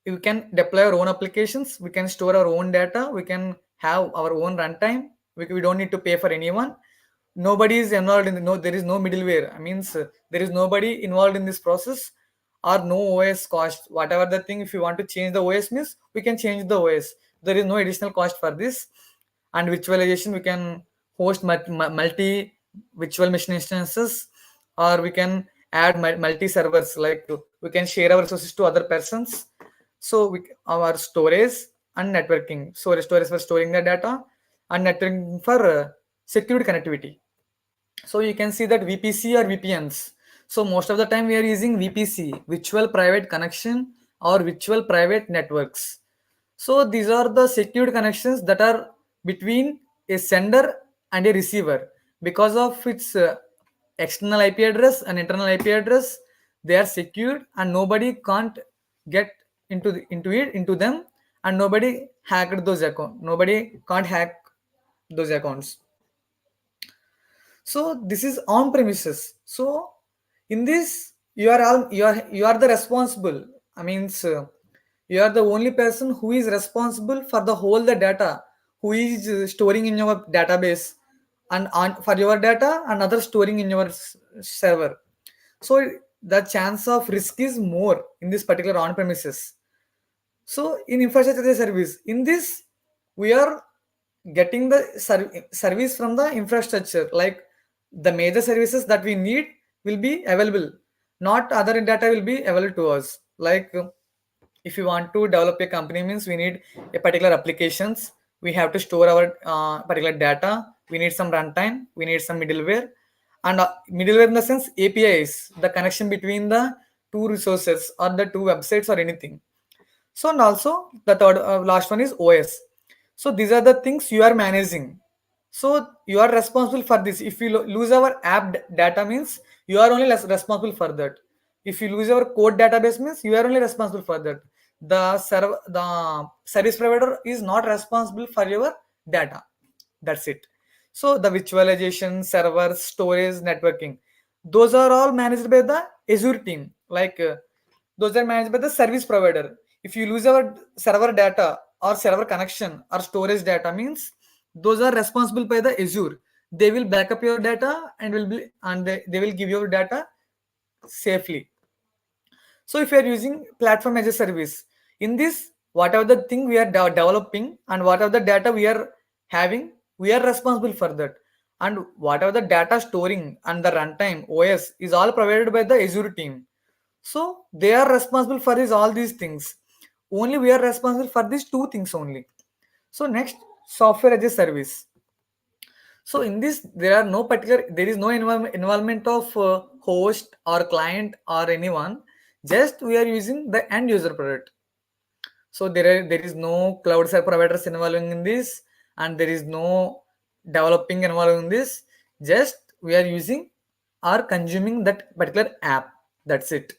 we can deploy our own applications, we can store our own data, we can have our own runtime, we don't need to pay for anyone. Nobody is involved in no, there is no middleware. I means there is nobody involved in this process, or no OS cost. Whatever the thing, if you want to change the OS means we can change the OS. There is no additional cost for this. And virtualization, we can host multi virtual machine instances, or we can add multi servers, like we can share our resources to other persons. So our storage and networking, so storage for storing the data and networking for secured connectivity. So you can see that VPC or VPNs. So most of the time we are using VPC, virtual private connection, or virtual private networks. So these are the secured connections that are between a sender and a receiver. Because of its external IP address and internal IP address, they are secured and nobody can't get into them, and nobody hacked those accounts. Nobody can't hack those accounts. So this is on premises. So in this you are the responsible. I means you are the only person who is responsible for the whole the data, who is storing in your database, and for your data and other storing in your server. So the chance of risk is more in this particular on premises. So in infrastructure as a service, in this we are getting the service from the infrastructure. Like the major services that we need will be available. Not other data will be available to us. Like if you want to develop a company means we need a particular applications. We have to store our particular data. We need some runtime. We need some middleware, and middleware in the sense APIs, the connection between the two resources or the two websites or anything. So and also the third last one is OS. So these are the things you are managing. So you are responsible for this. If you lose our app data means you are only less responsible for that. If you lose your code database means you are only responsible for that. The service provider is not responsible for your data. That's it. So the virtualization, server, storage, networking, those are all managed by the Azure team. Like Those are managed by the service provider. If you lose our server data or server connection or storage data means those are responsible by the Azure. They will back up your data and they will give your data safely. So if you are using platform as a service, in this whatever the thing we are developing and whatever the data we are having, we are responsible for that. And whatever the data storing and the runtime OS is all provided by the Azure team. So they are responsible for this all these things. Only we are responsible for these two things only. So next, software as a service. So in this, there is no involvement of host or client or anyone. Just we are using the end user product. So there is no cloud server providers involving in this, and there is no developing involving in this. Just we are using or consuming that particular app. That's it.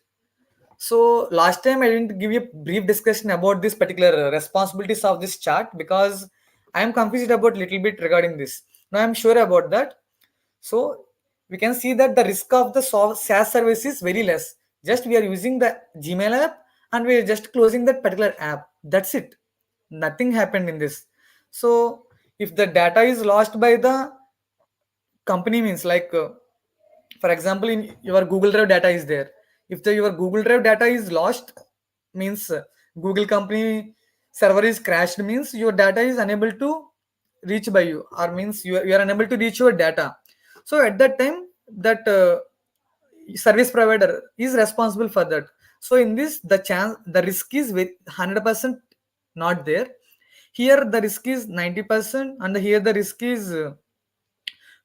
So last time I didn't give you a brief discussion about this particular responsibilities of this chart because I am confused about little bit regarding this. Now I'm sure about that. So we can see that the risk of the SaaS service is very less. Just we are using the Gmail app and we are just closing that particular app. That's it. Nothing happened in this. So if the data is lost by the company means like for example in your Google Drive data is there, if your Google Drive data is lost means Google company server is crashed means your data is unable to reach by you or means you are unable to reach your data. So at that time that service provider is responsible for that. So in this the risk is with 100% not there. Here the risk is 90% and here the risk is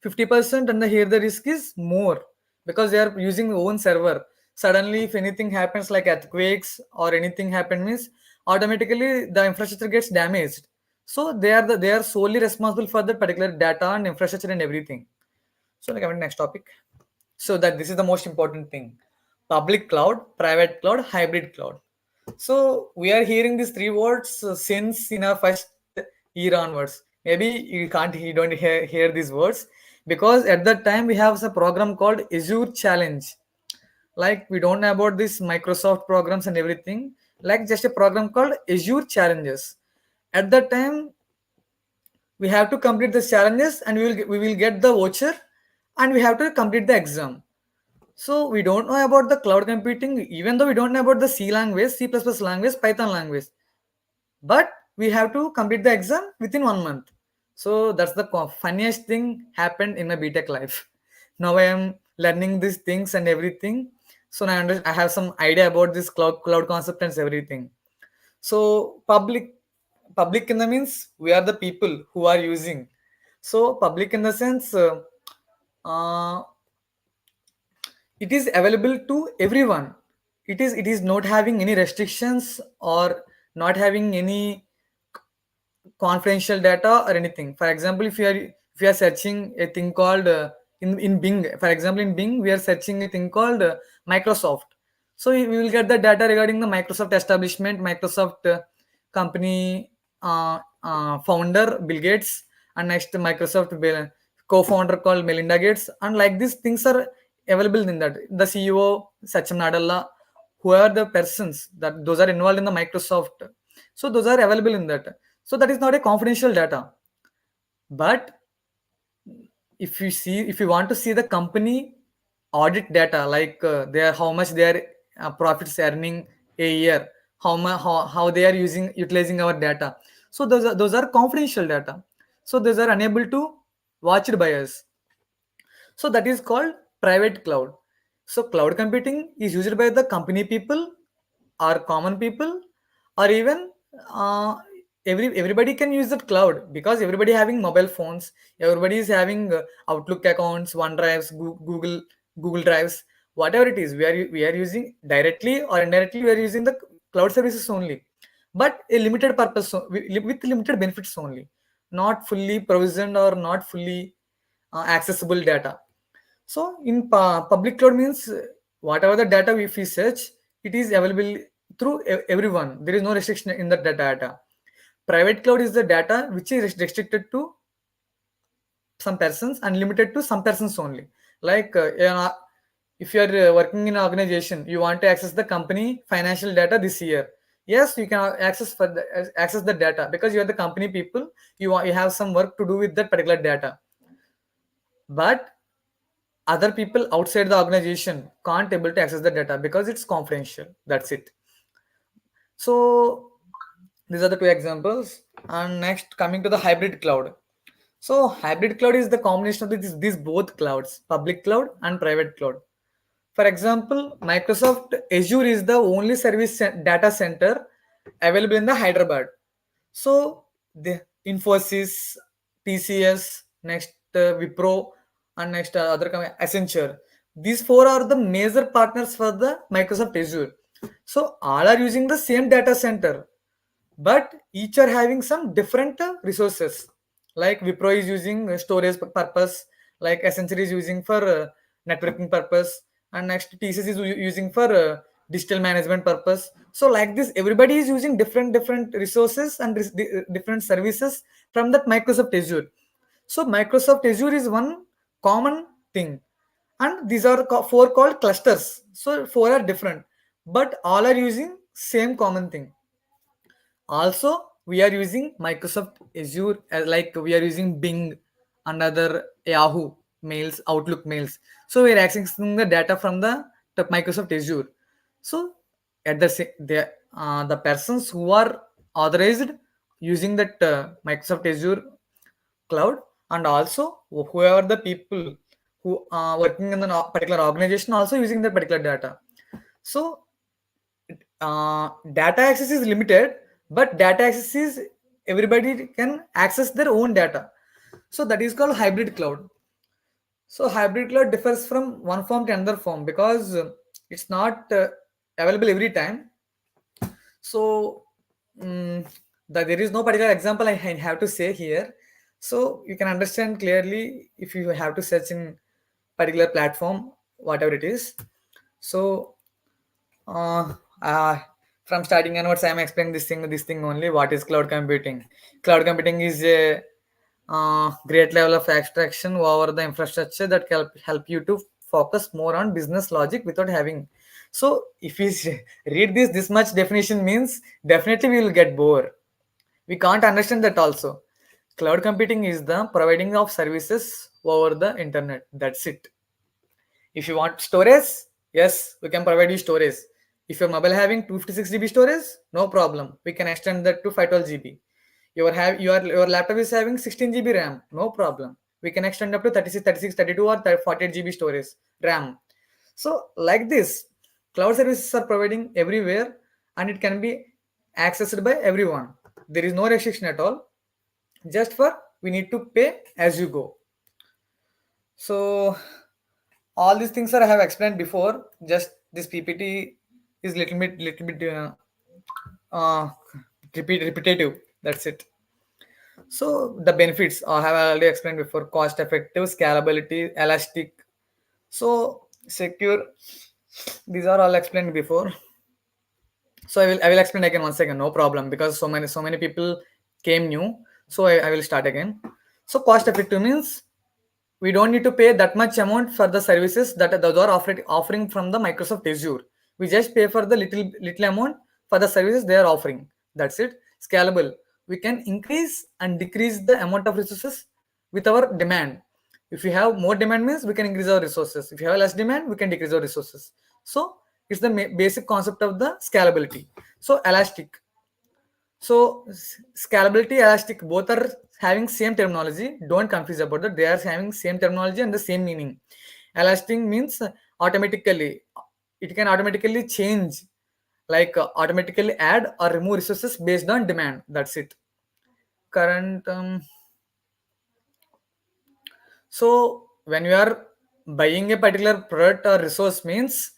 50% and here the risk is more because they are using own server. Suddenly if anything happens like earthquakes or anything happen means automatically the infrastructure gets damaged. So they are solely responsible for the particular data and infrastructure and everything. So like, next topic. So that this is the most important thing: public cloud, private cloud, hybrid cloud. So we are hearing these three words since in our first year onwards. Maybe you don't hear these words because at that time we have a program called Azure Challenge. Like we don't know about this Microsoft programs and everything. Like just a program called Azure Challenges. At that time we have to complete the challenges and we will get the voucher and we have to complete the exam. So we don't know about the cloud computing, even though we don't know about the C language, C++ language, Python language. But we have to complete the exam within 1 month. So that's the funniest thing happened in my BTech life. Now I am learning these things and everything. So now I have some idea about this cloud concept and everything. So public in the means we are the people who are using. So public in the sense uh, it is available to everyone. It is not having any restrictions or not having any confidential data or anything. For example, if you are searching a thing called in Bing, for example, in Bing we are searching a thing called Microsoft. So we will get the data regarding the Microsoft establishment, Microsoft company founder Bill Gates, and next Microsoft co-founder called Melinda Gates, and like these things are available in that. The CEO Satya Nadella, who are the persons that those are involved in the Microsoft, so those are available in that. So that is not a confidential data. But if you want to see the company audit data, like their how much their profits earning a year, how they are utilizing our data, so those are confidential data. So those are unable to watched by us. So that is called private cloud. So cloud computing is used by the company people or common people or even uh, everybody can use that cloud because everybody having mobile phones, everybody is having Outlook accounts, OneDrives, Google Drives, whatever it is. We are using directly or indirectly. We are using the cloud services only, but a limited purpose with limited benefits only, not fully provisioned or not fully accessible data. So in public cloud means whatever the data if we search, it is available through everyone. There is no restriction in the data. Private cloud is the data which is restricted to some persons and limited to some persons only. Like If you are working in an organization, you want to access the company financial data this year. Yes, you can access the data because you are the company people. You have some work to do with that particular data, but other people outside the organization can't able to access the data because it's confidential. That's it. So these are the two examples. And next, coming to the hybrid cloud. So hybrid cloud is the combination of these both clouds, public cloud and private cloud. For example, Microsoft Azure is the only data center available in the Hyderabad. So the Infosys, TCS, next Wipro, and next other company, Accenture. These four are the major partners for the Microsoft Azure. So all are using the same data center, but each are having some different resources. Like Wipro is using storage purpose, like Accenture is using for networking purpose, and next TCS is using for digital management purpose. So like this, everybody is using different resources and different services from that Microsoft Azure. So Microsoft Azure is one common thing, and these are four called clusters. So four are different, but all are using same common thing. Also, we are using Microsoft Azure, like we are using Bing, another Yahoo mails, Outlook mails. So we are accessing the data from the Microsoft Azure. So at the persons who are authorized using that Microsoft Azure cloud, and also whoever the people who are working in the particular organization also using that particular data. So data access is limited, but data access is everybody can access their own data. So that is called hybrid cloud. So hybrid cloud differs from one form to another form because it's not available every time. So there is no particular example I have to say here. So you can understand clearly if you have to search in particular platform, whatever it is. So Uh, uh, from starting onwards, I am explaining this thing only. What is cloud computing? Cloud computing is a great level of abstraction over the infrastructure that can help you to focus more on business logic without having. So, if we read this much definition means definitely we will get bored. We can't understand that also. Cloud computing is the providing of services over the internet. That's it. If you want storage, yes, we can provide you storage. If your mobile having 256 GB storage, no problem. We can extend that to 512 GB. Your laptop is having 16 GB RAM, no problem. We can extend up to 36, 32 or 48 GB storage RAM. So like this, cloud services are providing everywhere and it can be accessed by everyone. There is no restriction at all. Just for we need to pay as you go. So all these things are I have explained before. Just this PPT is little bit uh, repetitive. That's it. So the benefits I have already explained before: cost effective, scalability, elastic, so secure. These are all explained before. So I will explain again once again. No problem because so many people came new. So I will start again. So cost effective means we don't need to pay that much amount for the services that those are offering from the Microsoft Azure. We just pay for the little amount for the services they are offering. That's it. Scalable. We can increase and decrease the amount of resources with our demand. If we have more demand means we can increase our resources. If you have less demand, we can decrease our resources. So it's the basic concept of the scalability. So elastic. So scalability, elastic, both are having same terminology. Don't confuse about that. They are having same terminology and the same meaning. Elastic means automatically. It can automatically change, like automatically add or remove resources based on demand. That's it. Current. So when you are buying a particular product or resource means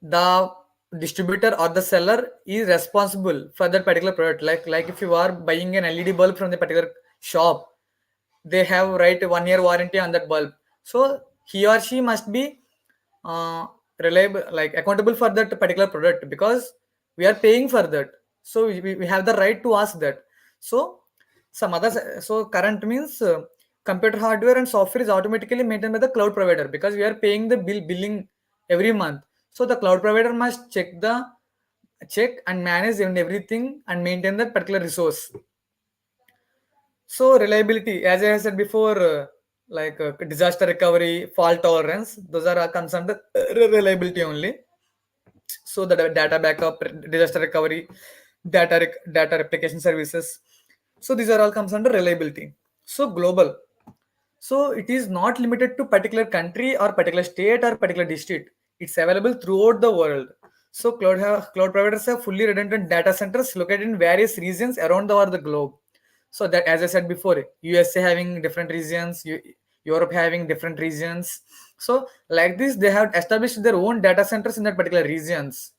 the distributor or the seller is responsible for that particular product. Like if you are buying an LED bulb from the particular shop, they have right 1 year warranty on that bulb. So he or she must be uh, reliable, like accountable for that particular product because we are paying for that. So we have the right to ask that. So some others. So current means computer hardware and software is automatically maintained by the cloud provider because we are paying the billing every month. So the cloud provider must check and manage and everything and maintain that particular resource. So reliability, as I said before, disaster recovery, fault tolerance, those are concerned with reliability only. So the data backup, disaster recovery, data replication services. So these are all comes under reliability. So global. So it is not limited to particular country or particular state or particular district. It's available throughout the world. So cloud providers have fully redundant data centers located in various regions around the globe. So that, as I said before, USA having different regions, Europe having different regions. So like this, they have established their own data centers in that particular regions.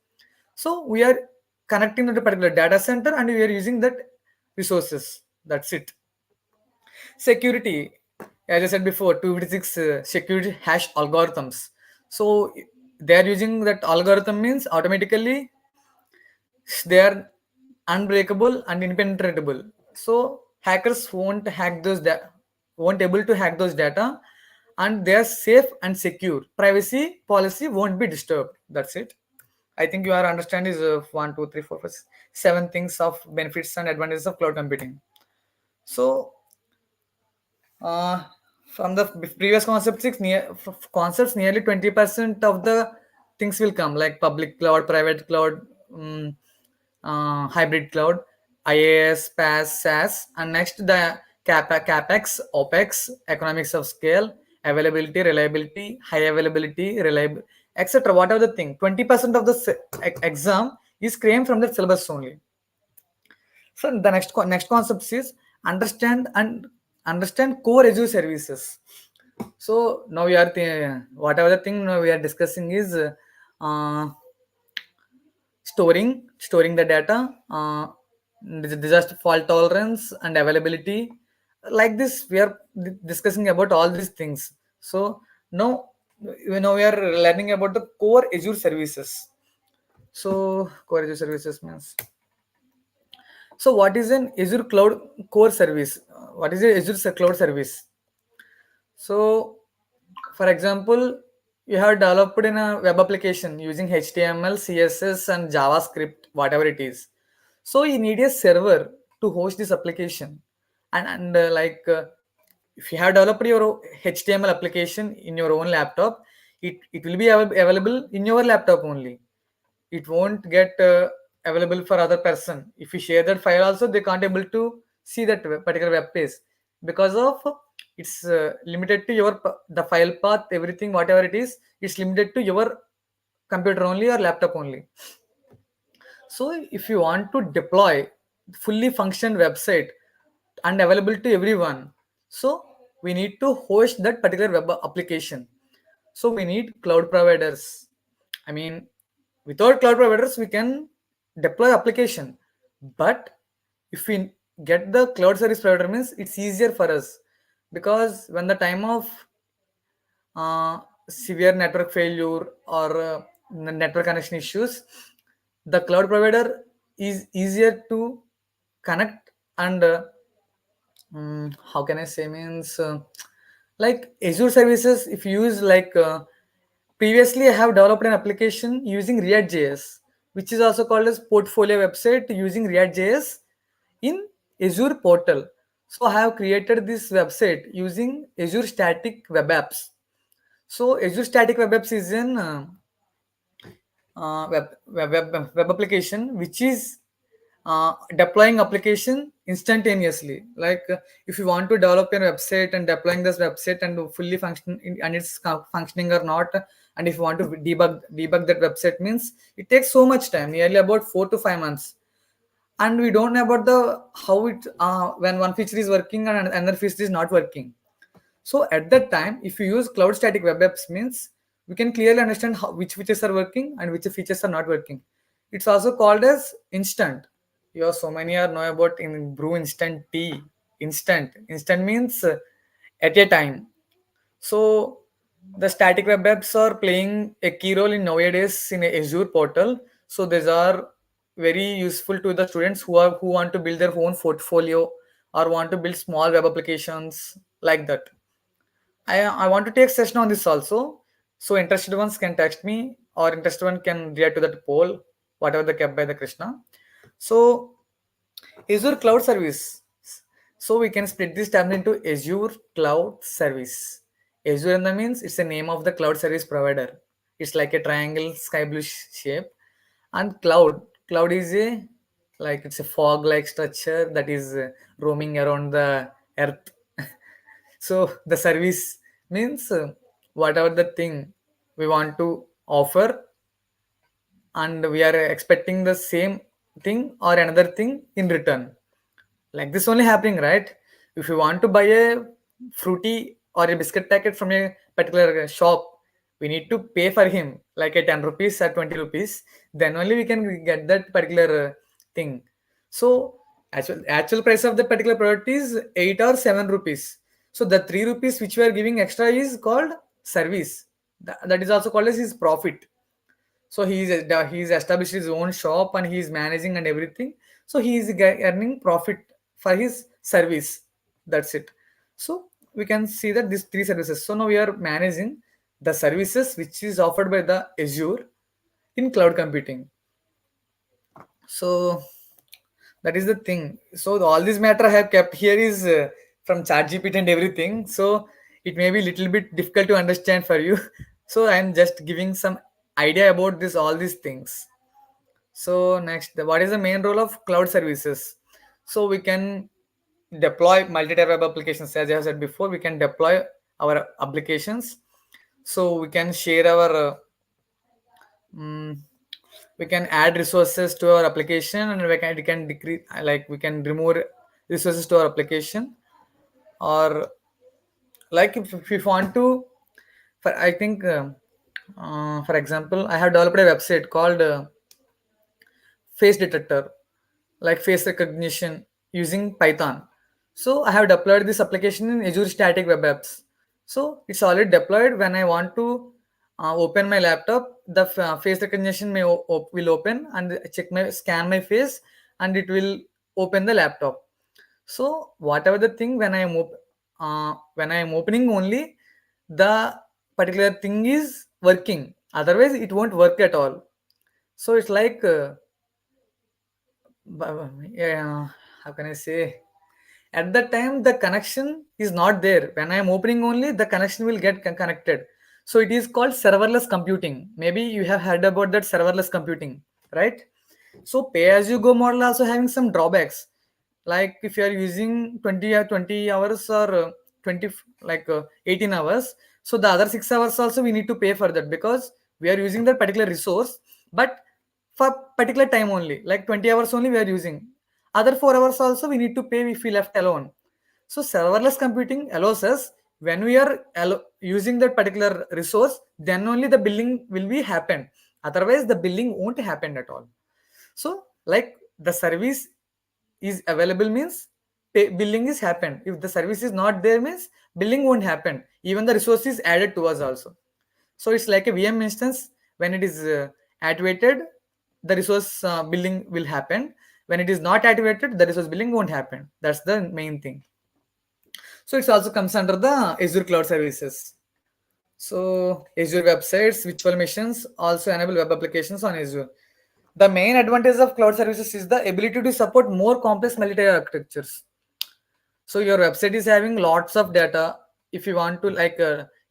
So we are connecting to the particular data center and we are using that resources. That's it. Security, as I said before, 256 security hash algorithms. So they are using that algorithm means automatically they are unbreakable and impenetrable. So hackers won't able to hack those data, and they are safe and secure. Privacy policy won't be disturbed. That's it. I think you are understand is one, two, three, four, five, 7 things of benefits and advantages of cloud computing. So uh, from the previous concepts, nearly 20% of the things will come like public cloud, private cloud, hybrid cloud, IaaS, PaaS, SaaS, and next the capex, opex, economics of scale, availability, reliability, high availability, reliable, etc. Whatever the thing, 20% of the exam is came from the syllabus only. So the next concept is understand core Azure services. So now we are whatever the thing now we are discussing is storing the data, disaster fault tolerance and availability. Like this, we are discussing about all these things. So now we are learning about the core Azure services. So core Azure services means, so what is an Azure Cloud Core Service? What is an Azure Cloud Service? So, for example, you have developed in a web application using HTML, CSS, and JavaScript, whatever it is. So you need a server to host this application, and if you have developed your HTML application in your own laptop, it will be available in your laptop only. It won't get available for other person. If you share that file also, they can't able to see that particular web page because of it's limited to the file path, everything whatever it is, it's limited to your computer only or laptop only. So if you want to deploy fully function website and available to everyone, so we need to host that particular web application. So we need cloud providers. I mean, without cloud providers, we can deploy application. But if we get the cloud service provider means it's easier for us, because when the time of severe network failure or network connection issues, the cloud provider is easier to connect and how can I say means like Azure services. If you use previously, I have developed an application using React.js, which is also called as portfolio website using React.js in Azure portal. So I have created this website using Azure Static Web Apps. So Azure Static Web Apps is an web application which is deploying application instantaneously. If you want to develop a website and deploying this website and fully function and it's functioning or not, and if you want to debug that website means it takes so much time, nearly about 4 to 5 months, and we don't know about the how it when one feature is working and another feature is not working. So at that time, if you use cloud static web apps means we can clearly understand which features are working and which features are not working. It's also called as instant. You have so many are know about in brew instant tea. Instant means at a time. So the static web apps are playing a key role in nowadays in a Azure portal. So these are very useful to the students who want to build their own portfolio or want to build small web applications like that. I want to take session on this also. So interested ones can text me, or interested one can react to that poll, whatever they kept by the Krishna. So Azure Cloud Service. So we can split this term into Azure Cloud Service. Azure in the means it's the name of the cloud service provider. It's like a triangle sky blue shape. And cloud is a like it's a fog like structure that is roaming around the earth. So the service means whatever the thing we want to offer, and we are expecting the same thing or another thing in return. Like this only happening, right? If you want to buy a fruity or a biscuit packet from a particular shop, we need to pay for him like a 10 rupees or 20 rupees, then only we can get that particular thing. So actual price of the particular product is 8 or 7 rupees. So the 3 rupees which we are giving extra is called service. That is also called as his profit. So he's established his own shop and he's managing and everything. So he is earning profit for his service. That's it. So we can see that these three services. So now we are managing the services which is offered by the Azure in cloud computing. So that is the thing. So all this matter I have kept here is from ChatGPT and everything. So it may be little bit difficult to understand for you. So I am just giving some idea about this all these things. So next, what is the main role of cloud services? So we can deploy multi-type web applications. As I have said before, we can deploy our applications. So we can share our, mm, we can add resources to our application, and we can decrease, like we can remove resources to our application, or like if we want to, for I think, for example, I have developed a website called face detector, like face recognition using Python. So I have deployed this application in Azure Static Web Apps. So it's already deployed. When I want to open my laptop, the face recognition will open and check my scan my face, and it will open the laptop. So whatever the thing, when I am opening only, the particular thing is working. Otherwise, it won't work at all. So it's like yeah, how can I say, at that time the connection is not there. When I am opening only, the connection will get connected. So it is called serverless computing. Maybe you have heard about that serverless computing, right? So pay as you go model also having some drawbacks. Like if you are using 20 hours or 20 18 hours, so the other 6 hours also we need to pay for that, because we are using that particular resource, but for particular time only, like 20 hours only we are using. Other 4 hours also we need to pay if we left alone. So serverless computing allows us, when we are using that particular resource, then only the billing will be happen. Otherwise the billing won't happen at all. So like the service is available means billing is happened. If the service is not there means billing won't happen. Even the resource is added to us also. So it's like a VM instance. When it is activated, the resource billing will happen. When it is not activated, the resource billing won't happen. That's the main thing. So it also comes under the Azure Cloud Services. So Azure websites, virtual machines also enable web applications on Azure. The main advantage of cloud services is the ability to support more complex multi-tier architectures. So your website is having lots of data. If you want to like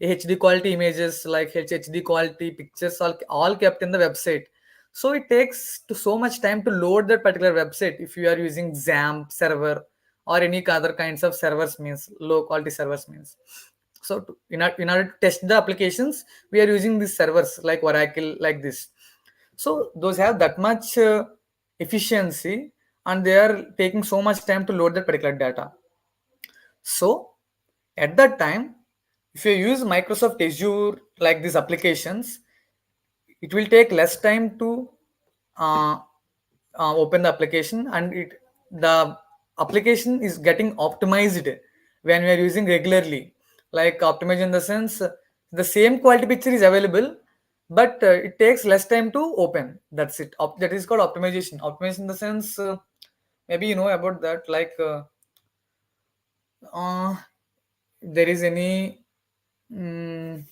HD quality images, like HD quality pictures, all kept in the website. So it takes so much time to load that particular website if you are using XAMPP server or any other kinds of servers, means low quality servers means. So in order to test the applications, we are using these servers like Oracle, like this. So those have that much efficiency, and they are taking so much time to load that particular data. So at that time, if you use Microsoft Azure like these applications, it will take less time to uh, open the application, and the application is getting optimized when we are using regularly. Like optimized in the sense, the same quality picture is available, but it takes less time to open. That's it. That is called optimization. Optimization in the sense, maybe you know about that. Like uh, there is any, mm,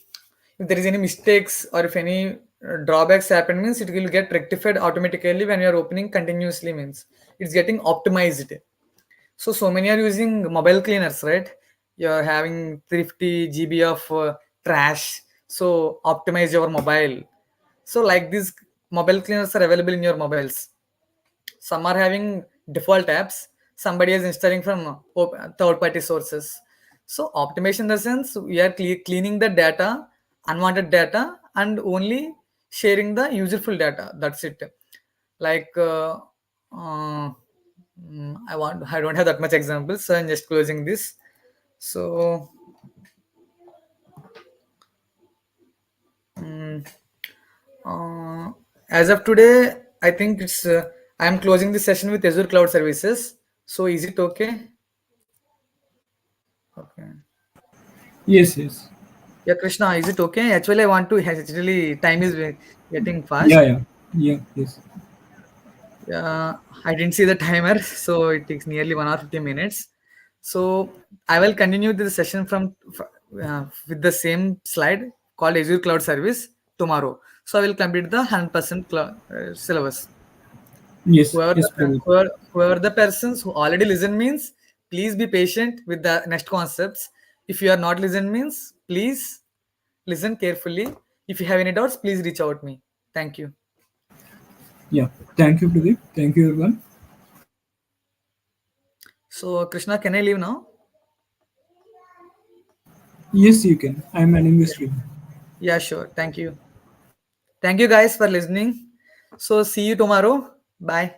if there is any mistakes or if any drawbacks happen means it will get rectified automatically when you are opening continuously means it's getting optimized. So many are using mobile cleaners, right? You're having 350 GB of trash, so optimize your mobile. So like these mobile cleaners are available in your mobiles. Some are having default apps, somebody is installing from third party sources. So optimization in the sense we are cleaning the data, unwanted data, and only sharing the useful data, that's it. Like uh, I don't have that much examples, so I'm just closing this. So uh, as of today, I think it's I am closing this session with Azure Cloud Services. So is it okay? Okay. Yes, yes. Yeah, Krishna, is it okay? Actually, I want to. Actually, time is getting Yeah, fast. yeah, yeah, yes. Yeah, I didn't see the timer, so it takes nearly 1 hour 50 minutes. So I will continue the session from with the same slide called Azure Cloud Service tomorrow. So I will complete the 100% syllabus. Yes, yes, Pradeep. Whoever the persons who already listen means please be patient with the next concepts. If you are not listen means please listen carefully. If you have any doubts, please reach out me. Thank you. Yeah. Thank you, Pradeep. Thank you, everyone. So Krishna, can I leave now? Yes, you can. I'm ending the Yeah. stream. Yeah, sure. Thank you. Thank you guys for listening. So see you tomorrow. Bye.